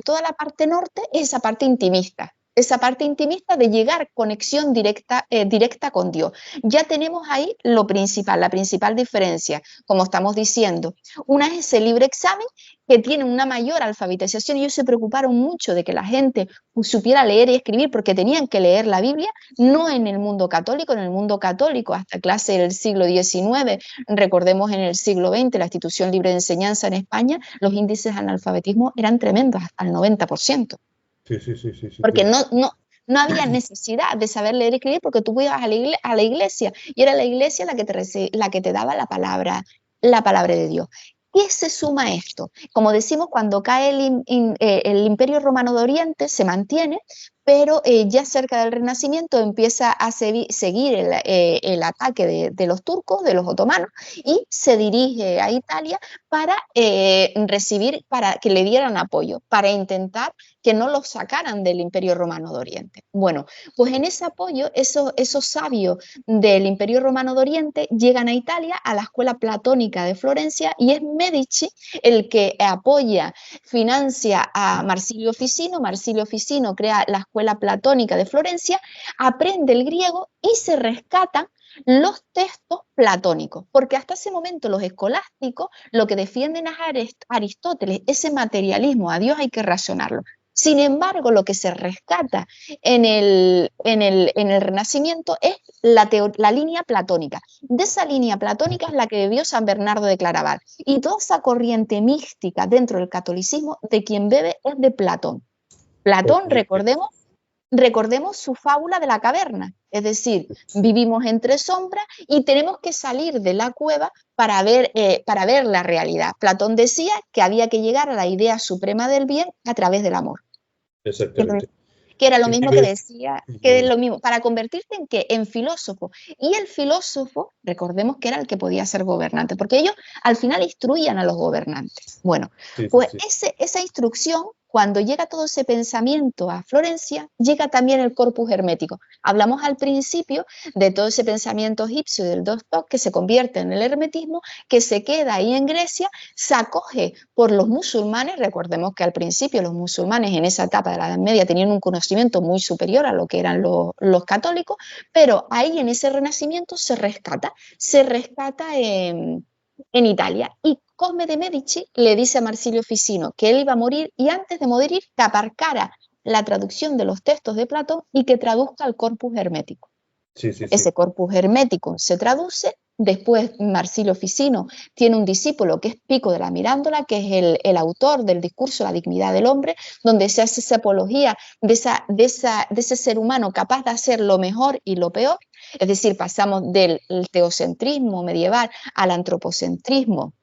toda la parte norte es esa parte intimista. Esa parte intimista de llegar conexión directa con Dios. Ya tenemos ahí lo principal, la principal diferencia, como estamos diciendo. Una es ese libre examen, que tiene una mayor alfabetización, y ellos se preocuparon mucho de que la gente supiera leer y escribir, porque tenían que leer la Biblia, no en el mundo católico. En el mundo católico, hasta clase del siglo XIX, recordemos en el siglo XX, la Institución Libre de Enseñanza en España, los índices de analfabetismo eran tremendos, hasta el 90%. Sí. Porque no había necesidad de saber leer y escribir, porque tú ibas a la iglesia y era la iglesia la que te daba la palabra de Dios. ¿Qué se suma a esto? Como decimos, cuando cae el Imperio Romano de Oriente, se mantiene, pero ya cerca del Renacimiento empieza a seguir el ataque de los turcos, de los otomanos, y se dirige a Italia para para que le dieran apoyo, para intentar que no los sacaran del Imperio Romano de Oriente. Bueno, pues en ese apoyo, esos sabios del Imperio Romano de Oriente llegan a Italia, a la Escuela Platónica de Florencia, y es Medici el que apoya, financia a Marsilio Ficino. Marsilio Ficino crea la Escuela Platónica de Florencia, aprende el griego y se rescatan los textos platónicos, porque hasta ese momento los escolásticos lo que defienden es Aristóteles, ese materialismo, a Dios hay que razonarlo. Sin embargo, lo que se rescata en el Renacimiento es la línea platónica. De esa línea platónica es la que bebió San Bernardo de Claraval. Y toda esa corriente mística dentro del catolicismo, de quien bebe es de Platón. Platón, recordemos su fábula de la caverna, es decir, vivimos entre sombras y tenemos que salir de la cueva para ver la realidad. Platón decía que había que llegar a la idea suprema del bien a través del amor. Exactamente. que era lo mismo que decía, que es lo mismo, para convertirte en ¿qué? En filósofo. Y el filósofo, recordemos que era el que podía ser gobernante, porque ellos al final instruían a los gobernantes. Bueno, pues esa instrucción, cuando llega todo ese pensamiento a Florencia, llega también el corpus hermético. Hablamos al principio de todo ese pensamiento egipcio del Dostok que se convierte en el hermetismo, que se queda ahí en Grecia, se acoge por los musulmanes. Recordemos que al principio los musulmanes en esa etapa de la Edad Media tenían un conocimiento muy superior a lo que eran los católicos, pero ahí en ese renacimiento se rescata en Italia. Y Cosme de Medici le dice a Marsilio Ficino que él iba a morir y antes de morir que aparcara la traducción de los textos de Platón y que traduzca el corpus hermético. Ese corpus hermético se traduce. Después Marsilio Ficino tiene un discípulo que es Pico de la Mirándola, que es el autor del discurso La dignidad del hombre, donde se hace esa apología de ese ser humano capaz de hacer lo mejor y lo peor. Es decir, pasamos del teocentrismo medieval al antropocentrismo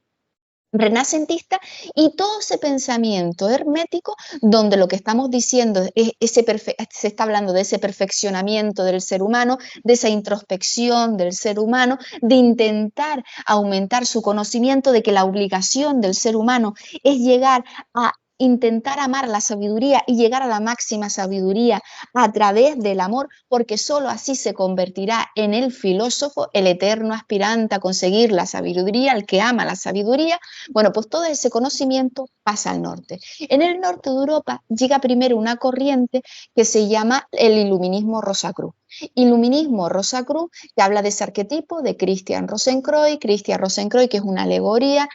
renacentista, y todo ese pensamiento hermético donde lo que estamos diciendo es se está hablando de ese perfeccionamiento del ser humano, de esa introspección del ser humano, de intentar aumentar su conocimiento, de que la obligación del ser humano es llegar a intentar amar la sabiduría y llegar a la máxima sabiduría a través del amor, porque sólo así se convertirá en el filósofo, el eterno aspirante a conseguir la sabiduría, el que ama la sabiduría. Bueno, pues todo ese conocimiento pasa al norte. En el norte de Europa llega primero una corriente que se llama el iluminismo Rosacruz. Iluminismo Rosacruz, que habla de ese arquetipo de Christian Rosenkreuz, que es una alegoría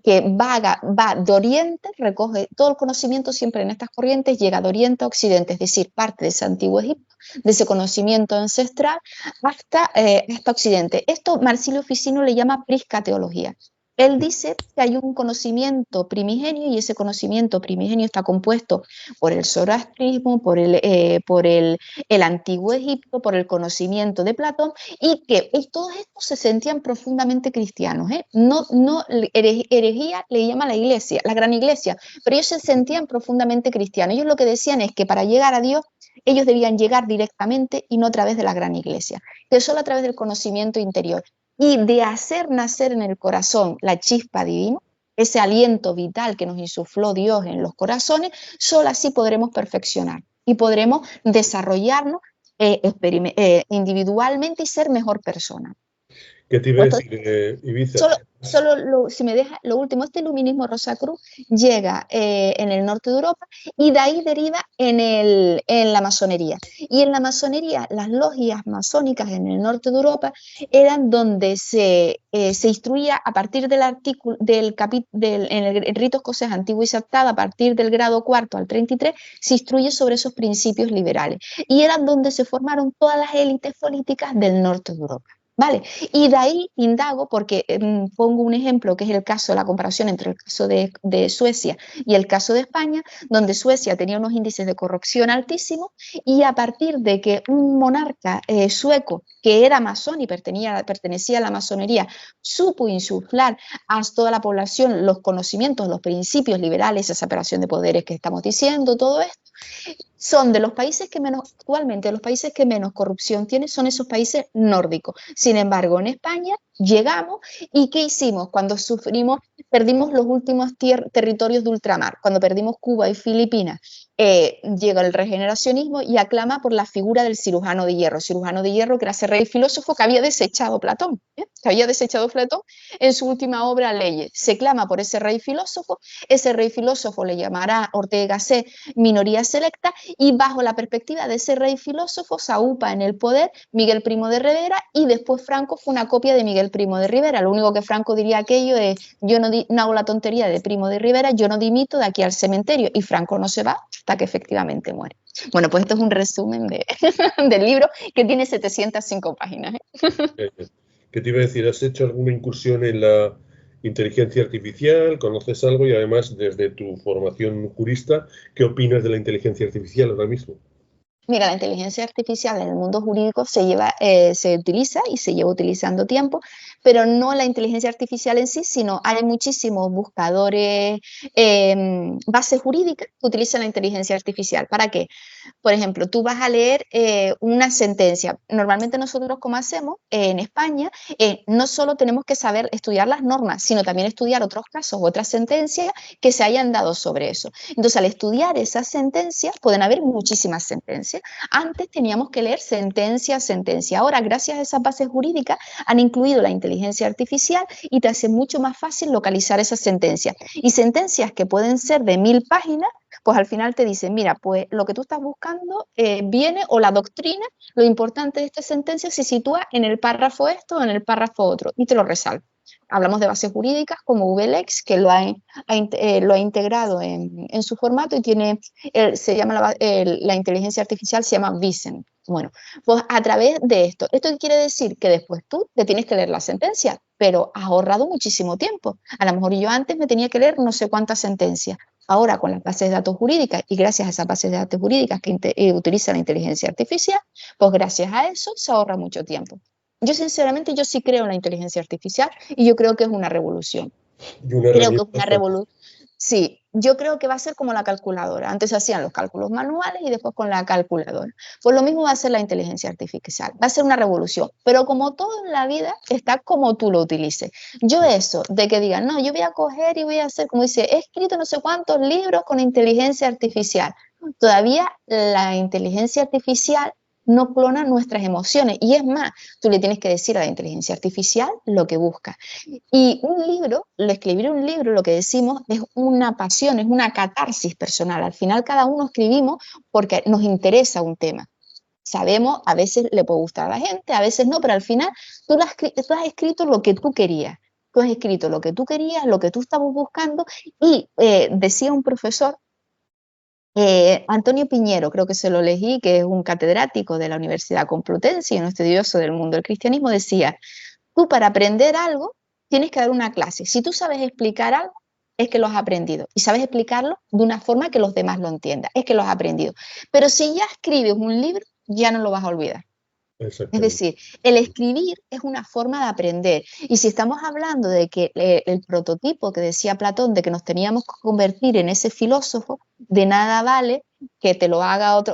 que va de Oriente, recoge todo el conocimiento siempre en estas corrientes, llega de Oriente a Occidente, es decir, parte de ese antiguo Egipto, de ese conocimiento ancestral hasta Occidente. Esto Marsilio Ficino le llama priscateología. Él dice que hay un conocimiento primigenio y ese conocimiento primigenio está compuesto por el zoroastrismo, por el antiguo Egipto, por el conocimiento de Platón, y que todos estos se sentían profundamente cristianos. No herejía le llama la iglesia, la gran iglesia, pero ellos se sentían profundamente cristianos. Ellos lo que decían es que para llegar a Dios ellos debían llegar directamente y no a través de la gran iglesia, que solo a través del conocimiento interior y de hacer nacer en el corazón la chispa divina, ese aliento vital que nos insufló Dios en los corazones, solo así podremos perfeccionar y podremos desarrollarnos individualmente y ser mejor persona. ¿Qué te iba a decir, Ibiza? Si me deja lo último, este iluminismo Rosacruz llega en el norte de Europa y de ahí deriva en la masonería. Y en la masonería, las logias masónicas en el norte de Europa eran donde se instruía a partir del artículo en el rito escocés antiguo y septado, a partir del grado cuarto al 33, se instruye sobre esos principios liberales. Y eran donde se formaron todas las élites políticas del norte de Europa. ¿Vale? Y de ahí indago porque pongo un ejemplo que es el caso, la comparación entre el caso de Suecia y el caso de España, donde Suecia tenía unos índices de corrupción altísimos y a partir de que un monarca sueco que era masón y pertenecía a la masonería supo insuflar a toda la población los conocimientos, los principios liberales, esa separación de poderes que estamos diciendo, todo esto, son de los países que menos, actualmente los países que menos corrupción tienen son esos países nórdicos. Sin embargo, en España llegamos y ¿qué hicimos? Cuando perdimos los últimos territorios de ultramar, cuando perdimos Cuba y Filipinas, llega el regeneracionismo y aclama por la figura del cirujano de hierro que era ese rey filósofo que había desechado Platón, en su última obra Leyes. Se clama por ese rey filósofo le llamará Ortega y Gasset minoría selecta, y bajo la perspectiva de ese rey filósofo se aupa en el poder Miguel Primo de Rivera, y después Franco fue una copia de Miguel Primo de Rivera. Lo único que Franco diría aquello es: yo no hago la tontería de Primo de Rivera, yo no dimito de aquí al cementerio, y Franco no se va hasta que efectivamente muere. Bueno, pues esto es un resumen del libro que tiene 705 páginas. ¿Qué te iba a decir? ¿Has hecho alguna incursión en la inteligencia artificial? ¿Conoces algo? Y además, desde tu formación jurista, ¿qué opinas de la inteligencia artificial ahora mismo? Mira, la inteligencia artificial en el mundo jurídico se utiliza y se lleva utilizando tiempo, pero no la inteligencia artificial en sí, sino hay muchísimos buscadores, bases jurídicas que utilizan la inteligencia artificial. ¿Para qué? Por ejemplo, tú vas a leer una sentencia. Normalmente nosotros, como hacemos en España, no solo tenemos que saber estudiar las normas, sino también estudiar otros casos, otras sentencias que se hayan dado sobre eso. Entonces, al estudiar esas sentencias, pueden haber muchísimas sentencias. Antes teníamos que leer sentencia a sentencia. Ahora, gracias a esas bases jurídicas, han incluido la inteligencia artificial y te hace mucho más fácil localizar esas sentencias. Y sentencias que pueden ser de 1000 páginas, pues al final te dicen, mira, pues lo que tú estás buscando viene, o la doctrina, lo importante de esta sentencia se sitúa en el párrafo esto o en el párrafo otro, y te lo resalta. Hablamos de bases jurídicas como VLEX, que lo ha integrado en su formato y se llama la inteligencia artificial, se llama Vicent. Bueno, pues a través de esto, ¿esto qué quiere decir? Que después tú te tienes que leer la sentencia, pero has ahorrado muchísimo tiempo. A lo mejor yo antes me tenía que leer no sé cuántas sentencias. Ahora, con las bases de datos jurídicas y gracias a esas bases de datos jurídicas que utiliza la inteligencia artificial, pues gracias a eso se ahorra mucho tiempo. Yo sinceramente, yo sí creo en la inteligencia artificial y yo creo que es una revolución. Y una Creo que es herramienta una revolución. Sí, yo creo que va a ser como la calculadora. Antes se hacían los cálculos manuales y después con la calculadora. Pues lo mismo va a ser la inteligencia artificial. Va a ser una revolución. Pero como todo en la vida, está como tú lo utilices. Yo eso, de que digan, no, yo voy a coger y voy a hacer, como dice, he escrito no sé cuántos libros con inteligencia artificial. Todavía la inteligencia artificial no clona nuestras emociones. Y es más, tú le tienes que decir a la inteligencia artificial lo que busca. Y un libro, escribir un libro, lo que decimos, es una pasión, es una catarsis personal. Al final cada uno escribimos porque nos interesa un tema. Sabemos, a veces le puede gustar a la gente, a veces no, pero al final tú has escrito lo que tú querías. Tú has escrito lo que tú querías, lo que tú estabas buscando y decía un profesor, Antonio Piñero, creo que se lo elegí, que es un catedrático de la Universidad Complutense y un estudioso del mundo del cristianismo, decía, tú para aprender algo tienes que dar una clase. Si tú sabes explicar algo, es que lo has aprendido. Y sabes explicarlo de una forma que los demás lo entiendan. Es que lo has aprendido. Pero si ya escribes un libro, ya no lo vas a olvidar. Es decir, el escribir es una forma de aprender. Y si estamos hablando de que el prototipo que decía Platón, de que nos teníamos que convertir en ese filósofo, de nada vale que te lo haga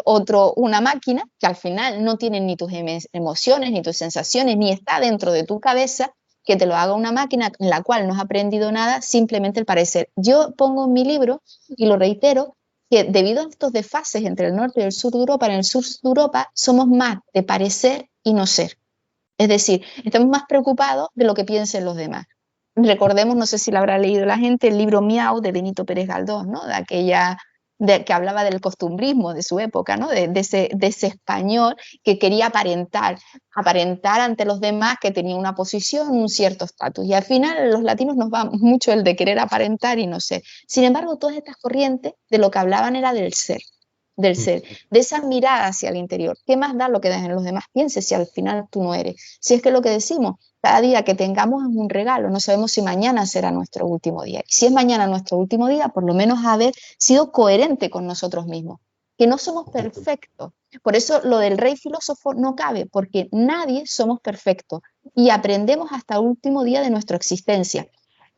una máquina, que al final no tiene ni tus emociones, ni tus sensaciones, ni está dentro de tu cabeza, que te lo haga una máquina en la cual no has aprendido nada, simplemente el parecer. Yo pongo en mi libro, y lo reitero, que debido a estos desfases entre el norte y el sur de Europa, en el sur de Europa somos más de parecer y no ser. Es decir, estamos más preocupados de lo que piensen los demás. Recordemos, no sé si lo habrá leído la gente, el libro Miau de Benito Pérez Galdós, ¿no? Que hablaba del costumbrismo de su época, ¿no? de ese español que quería aparentar ante los demás que tenía una posición, un cierto estatus. Y al final los latinos nos va mucho el de querer aparentar y no ser. Sin embargo, todas estas corrientes de lo que hablaban era del ser, de esa mirada hacia el interior. ¿Qué más da lo que los demás piensen si al final tú no eres? Si es que lo que decimos, cada día que tengamos es un regalo, no sabemos si mañana será nuestro último día. Y si es mañana nuestro último día, por lo menos haber sido coherente con nosotros mismos, que no somos perfectos. Por eso lo del rey filósofo no cabe, porque nadie somos perfectos y aprendemos hasta el último día de nuestra existencia.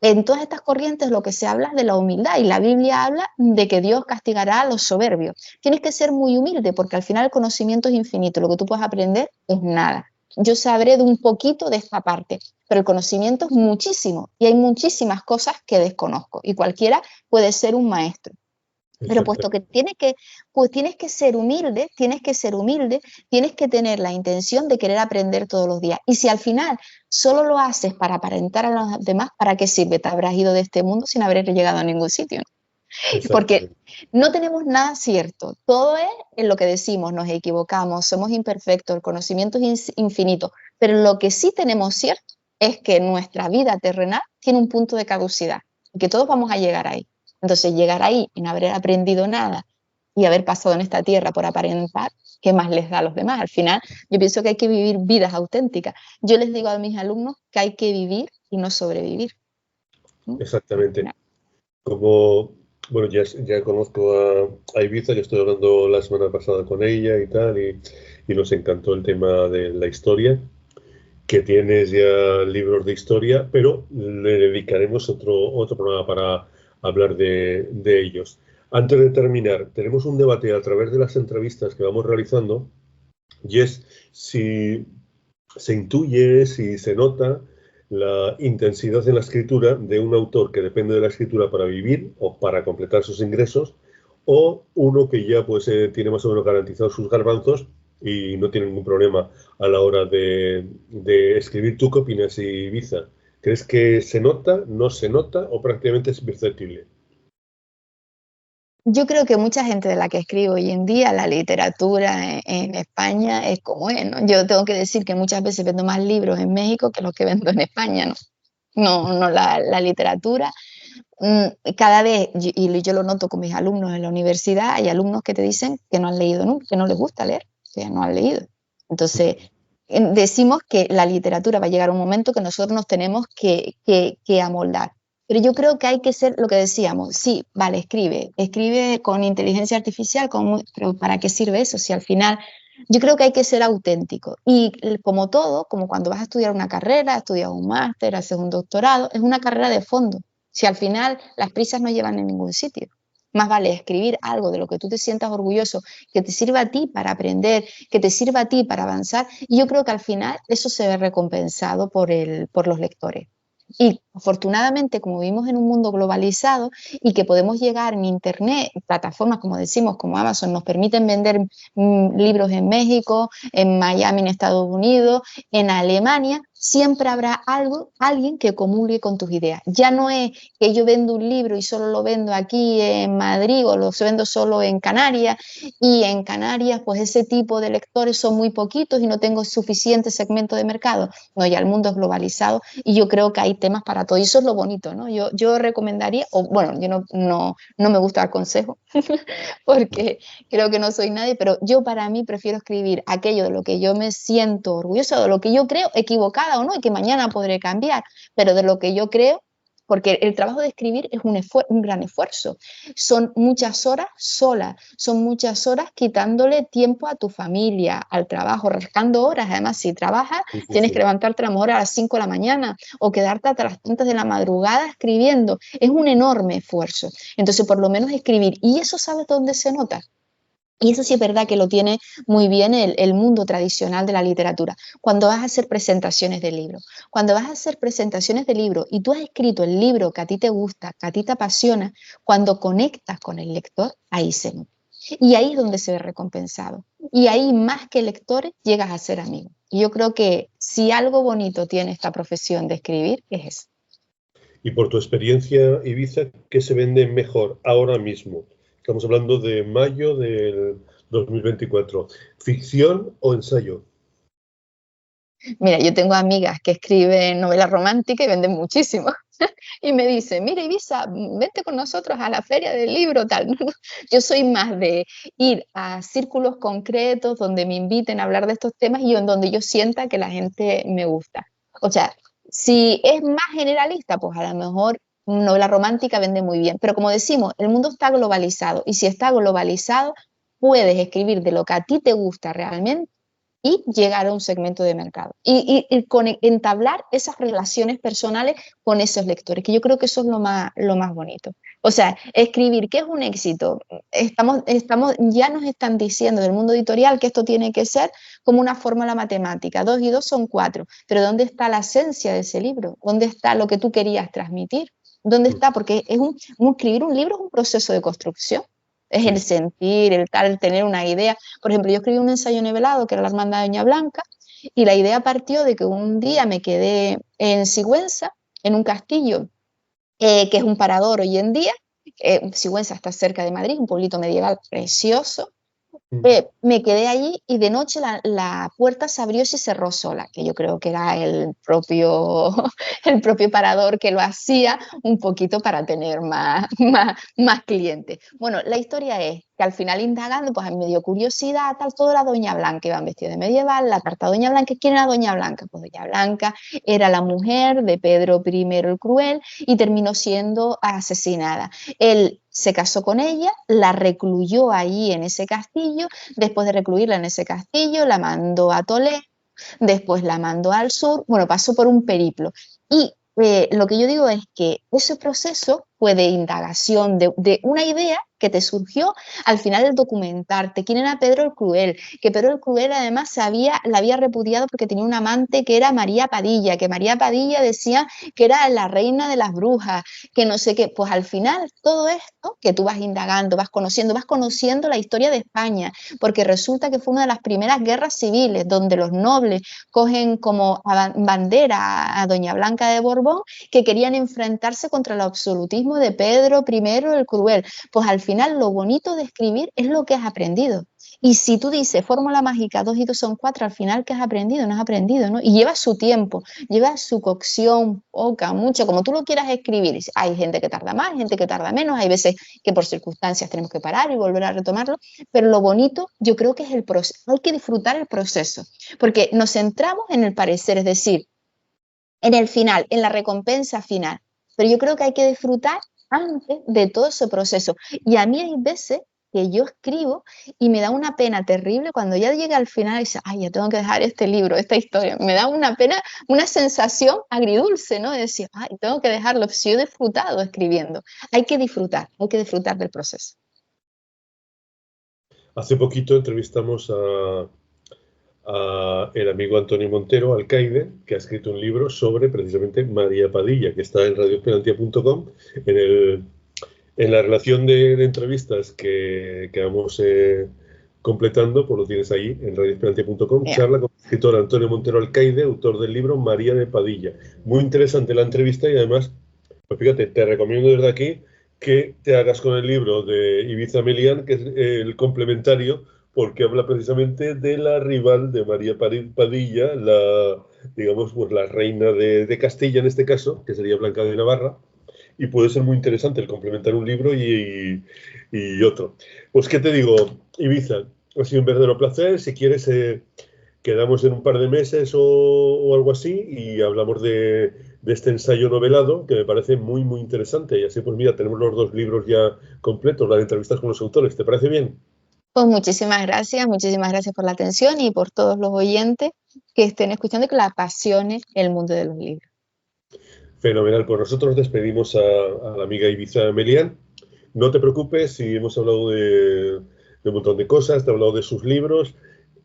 En todas estas corrientes lo que se habla es de la humildad y la Biblia habla de que Dios castigará a los soberbios. Tienes que ser muy humilde porque al final el conocimiento es infinito, lo que tú puedes aprender es nada. Yo sabré de un poquito de esta parte, pero el conocimiento es muchísimo y hay muchísimas cosas que desconozco y cualquiera puede ser un maestro. Pero puesto que tienes que ser humilde, tienes que tener la intención de querer aprender todos los días. Y si al final solo lo haces para aparentar a los demás, ¿para qué sirve? Te habrás ido de este mundo sin haber llegado a ningún sitio, ¿no? Porque no tenemos nada cierto. Todo es en lo que decimos, nos equivocamos, somos imperfectos, el conocimiento es infinito. Pero lo que sí tenemos cierto es que nuestra vida terrenal tiene un punto de caducidad y que todos vamos a llegar ahí. Entonces, llegar ahí y no haber aprendido nada y haber pasado en esta tierra por aparentar, ¿qué más les da a los demás? Al final, yo pienso que hay que vivir vidas auténticas. Yo les digo a mis alumnos que hay que vivir y no sobrevivir. Exactamente. Como Bueno, ya conozco a Ibiza, que estoy hablando la semana pasada con ella y tal, y nos encantó el tema de la historia, que tienes ya libros de historia, pero le dedicaremos otro programa para hablar de ellos. Antes de terminar, tenemos un debate a través de las entrevistas que vamos realizando, y es si se intuye, si se nota la intensidad en la escritura de un autor que depende de la escritura para vivir o para completar sus ingresos, o uno que ya pues tiene más o menos garantizados sus garbanzos y no tiene ningún problema a la hora de escribir. ¿Tú qué opinas, Ibiza? ¿Crees que se nota, no se nota o prácticamente es imperceptible? Yo creo que mucha gente de la que escribe hoy en día, la literatura en España es como es, ¿no? Yo tengo que decir que muchas veces vendo más libros en México que los que vendo en España, ¿no? No, la literatura. Cada vez, y yo lo noto con mis alumnos en la universidad, hay alumnos que te dicen que no han leído nunca, que no les gusta leer, que no han leído. Entonces, decimos que la literatura va a llegar un momento que nosotros nos tenemos que amoldar. Pero yo creo que hay que ser lo que decíamos, sí, vale, escribe con inteligencia artificial, pero ¿para qué sirve eso? Si al final yo creo que hay que ser auténtico. Y como todo, como cuando vas a estudiar una carrera, estudias un máster, haces un doctorado, es una carrera de fondo. Si al final las prisas no llevan a ningún sitio. Más vale escribir algo de lo que tú te sientas orgulloso, que te sirva a ti para aprender, que te sirva a ti para avanzar. Y yo creo que al final eso se ve recompensado por los lectores. Y afortunadamente, como vivimos en un mundo globalizado y que podemos llegar en Internet, plataformas como decimos, como Amazon, nos permiten vender libros en México, en Miami, en Estados Unidos, en Alemania, siempre habrá alguien que comulgue con tus ideas. Ya no es que yo vendo un libro y solo lo vendo aquí en Madrid o lo vendo solo en Canarias, y en Canarias pues ese tipo de lectores son muy poquitos y no tengo suficiente segmento de mercado. No, ya el mundo es globalizado y yo creo que hay temas para todo y eso es lo bonito, ¿no? Yo recomendaría, o bueno, yo no me gusta dar consejo porque creo que no soy nadie, pero yo para mí prefiero escribir aquello de lo que yo me siento orgullosa, de lo que yo creo, equivocada o no, y que mañana podré cambiar, pero de lo que yo creo, porque el trabajo de escribir es un gran esfuerzo. Son muchas horas solas, son muchas horas quitándole tiempo a tu familia, al trabajo, rascando horas. Además, si trabajas, Sí, sí, tienes que sí. levantarte a lo mejor a las 5 de la mañana o quedarte hasta las tantas de la madrugada escribiendo. Es un enorme esfuerzo. Entonces, por lo menos escribir. ¿Y eso sabes dónde se nota? Y eso sí es verdad que lo tiene muy bien el mundo tradicional de la literatura. Cuando vas a hacer presentaciones de libros, cuando vas a hacer presentaciones de libros y tú has escrito el libro que a ti te gusta, que a ti te apasiona, cuando conectas con el lector, ahí se nota. Y ahí es donde se ve recompensado. Y ahí más que lectores llegas a ser amigo. Y yo creo que si algo bonito tiene esta profesión de escribir, es eso. Y por tu experiencia, Ibiza, ¿qué se vende mejor ahora mismo? Estamos hablando de mayo del 2024. ¿Ficción o ensayo? Mira, yo tengo amigas que escriben novela romántica y venden muchísimo. Y me dice, mira Ibiza, vente con nosotros a la feria del libro, tal. Yo soy más de ir a círculos concretos donde me inviten a hablar de estos temas y en donde yo sienta que la gente me gusta. O sea, si es más generalista, pues a lo mejor novela romántica vende muy bien. Pero como decimos, el mundo está globalizado y si está globalizado, puedes escribir de lo que a ti te gusta realmente y llegar a un segmento de mercado y entablar esas relaciones personales con esos lectores, que yo creo que eso es lo más bonito. O sea, escribir, ¿qué es un éxito? Ya nos están diciendo del mundo editorial que esto tiene que ser como una fórmula matemática, 2 y 2 son 4, pero ¿dónde está la esencia de ese libro? ¿Dónde está lo que tú querías transmitir? ¿Dónde está? Porque escribir un libro es un proceso de construcción. Es Sí, el sí. sentir, el tal, tener una idea. Por ejemplo, yo escribí un ensayo nivelado que era la Hermandad de Doña Blanca y la idea partió de que un día me quedé en Sigüenza, en un castillo que es un parador hoy en día. Sigüenza está cerca de Madrid, un pueblito medieval precioso. Me quedé allí y de noche la puerta se abrió y se cerró sola, que yo creo que era el propio parador que lo hacía un poquito para tener más clientes. Bueno, la historia es que al final indagando, pues a mí me dio curiosidad, tal, todo era Doña Blanca, iban vestidos de medieval, la carta de Doña Blanca. ¿Quién era Doña Blanca? Pues Doña Blanca era la mujer de Pedro I el Cruel y terminó siendo asesinada. Él se casó con ella, la recluyó ahí en ese castillo, después de recluirla en ese castillo, la mandó a Toledo, después la mandó al sur, bueno, pasó por un periplo. Y lo que yo digo es que ese proceso fue de indagación, de una idea que te surgió al final del documentarte. ¿Quién era Pedro el Cruel? Que Pedro el Cruel además la había repudiado porque tenía un amante que era María Padilla, que María Padilla decía que era la reina de las brujas, que no sé qué. Pues al final todo esto que tú vas indagando, vas conociendo la historia de España, porque resulta que fue una de las primeras guerras civiles donde los nobles cogen como bandera a Doña Blanca de Borbón, que querían enfrentarse contra el absolutismo de Pedro I el Cruel. Pues al final lo bonito de escribir es lo que has aprendido. Y si tú dices fórmula mágica, 2 y 2 son 4, al final ¿qué has aprendido? No has aprendido, ¿no? Y lleva su tiempo, lleva su cocción, poca, mucho, como tú lo quieras escribir. Hay gente que tarda más, gente que tarda menos, hay veces que por circunstancias tenemos que parar y volver a retomarlo, pero lo bonito yo creo que es el proceso, hay que disfrutar el proceso, porque nos centramos en el parecer, es decir, en el final, en la recompensa final, pero yo creo que hay que disfrutar antes de todo ese proceso. Y a mí hay veces que yo escribo y me da una pena terrible cuando ya llega al final y dice, ay, ya tengo que dejar este libro, esta historia. Me da una pena, una sensación agridulce, ¿no? De decir, ay, tengo que dejarlo, si yo he disfrutado escribiendo. Hay que disfrutar del proceso. Hace poquito entrevistamos a el amigo Antonio Montero, alcaide, que ha escrito un libro sobre precisamente María Padilla, que está en radioesperantia.com. En la relación de entrevistas que vamos completando, pues lo tienes ahí en radioesperantia.com, charla con el escritor Antonio Montero, alcaide, autor del libro María de Padilla. Muy interesante la entrevista y además, pues fíjate, te recomiendo desde aquí que te hagas con el libro de Ibiza Melián, que es el complementario, porque habla precisamente de la rival de María Padilla, digamos, pues la reina de Castilla en este caso, que sería Blanca de Navarra, y puede ser muy interesante el complementar un libro y otro. Pues, ¿qué te digo, Ibiza? Ha sido un verdadero placer. Si quieres, quedamos en un par de meses o algo así y hablamos de este ensayo novelado, que me parece muy, muy interesante. Y así, pues mira, tenemos los 2 libros ya completos, las entrevistas con los autores. ¿Te parece bien? Pues muchísimas gracias por la atención y por todos los oyentes que estén escuchando y que les apasione el mundo de los libros. Fenomenal, pues nosotros despedimos a la amiga Ibiza Melián. No te preocupes si hemos hablado de un montón de cosas, te he hablado de sus libros.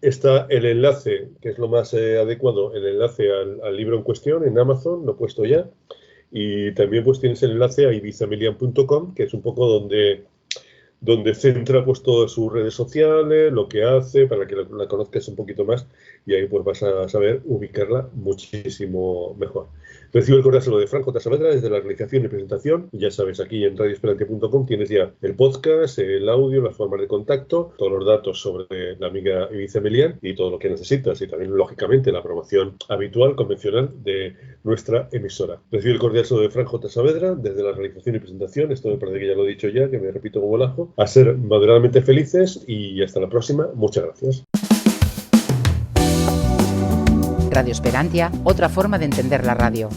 Está el enlace, que es lo más adecuado, el enlace al libro en cuestión en Amazon, lo he puesto ya. Y también pues tienes el enlace a ibizamelian.com, que es un poco donde centra pues todas sus redes sociales, lo que hace, para que la conozcas un poquito más y ahí pues vas a saber ubicarla muchísimo mejor. Recibo el correo de Franco J. Saavedra desde la realización y presentación. Ya sabes, aquí en radioesperantia.com tienes ya el podcast, el audio, las formas de contacto, todos los datos sobre la amiga Ibiza Melián y todo lo que necesitas y también, lógicamente, la promoción habitual, convencional de nuestra emisora. Recibo el cordial saludo de Franco J. Saavedra desde la realización y presentación. Esto me parece que ya lo he dicho ya, que me repito como bolajo. A ser moderadamente felices y hasta la próxima. Muchas gracias. Radio Esperantia, otra forma de entender la radio.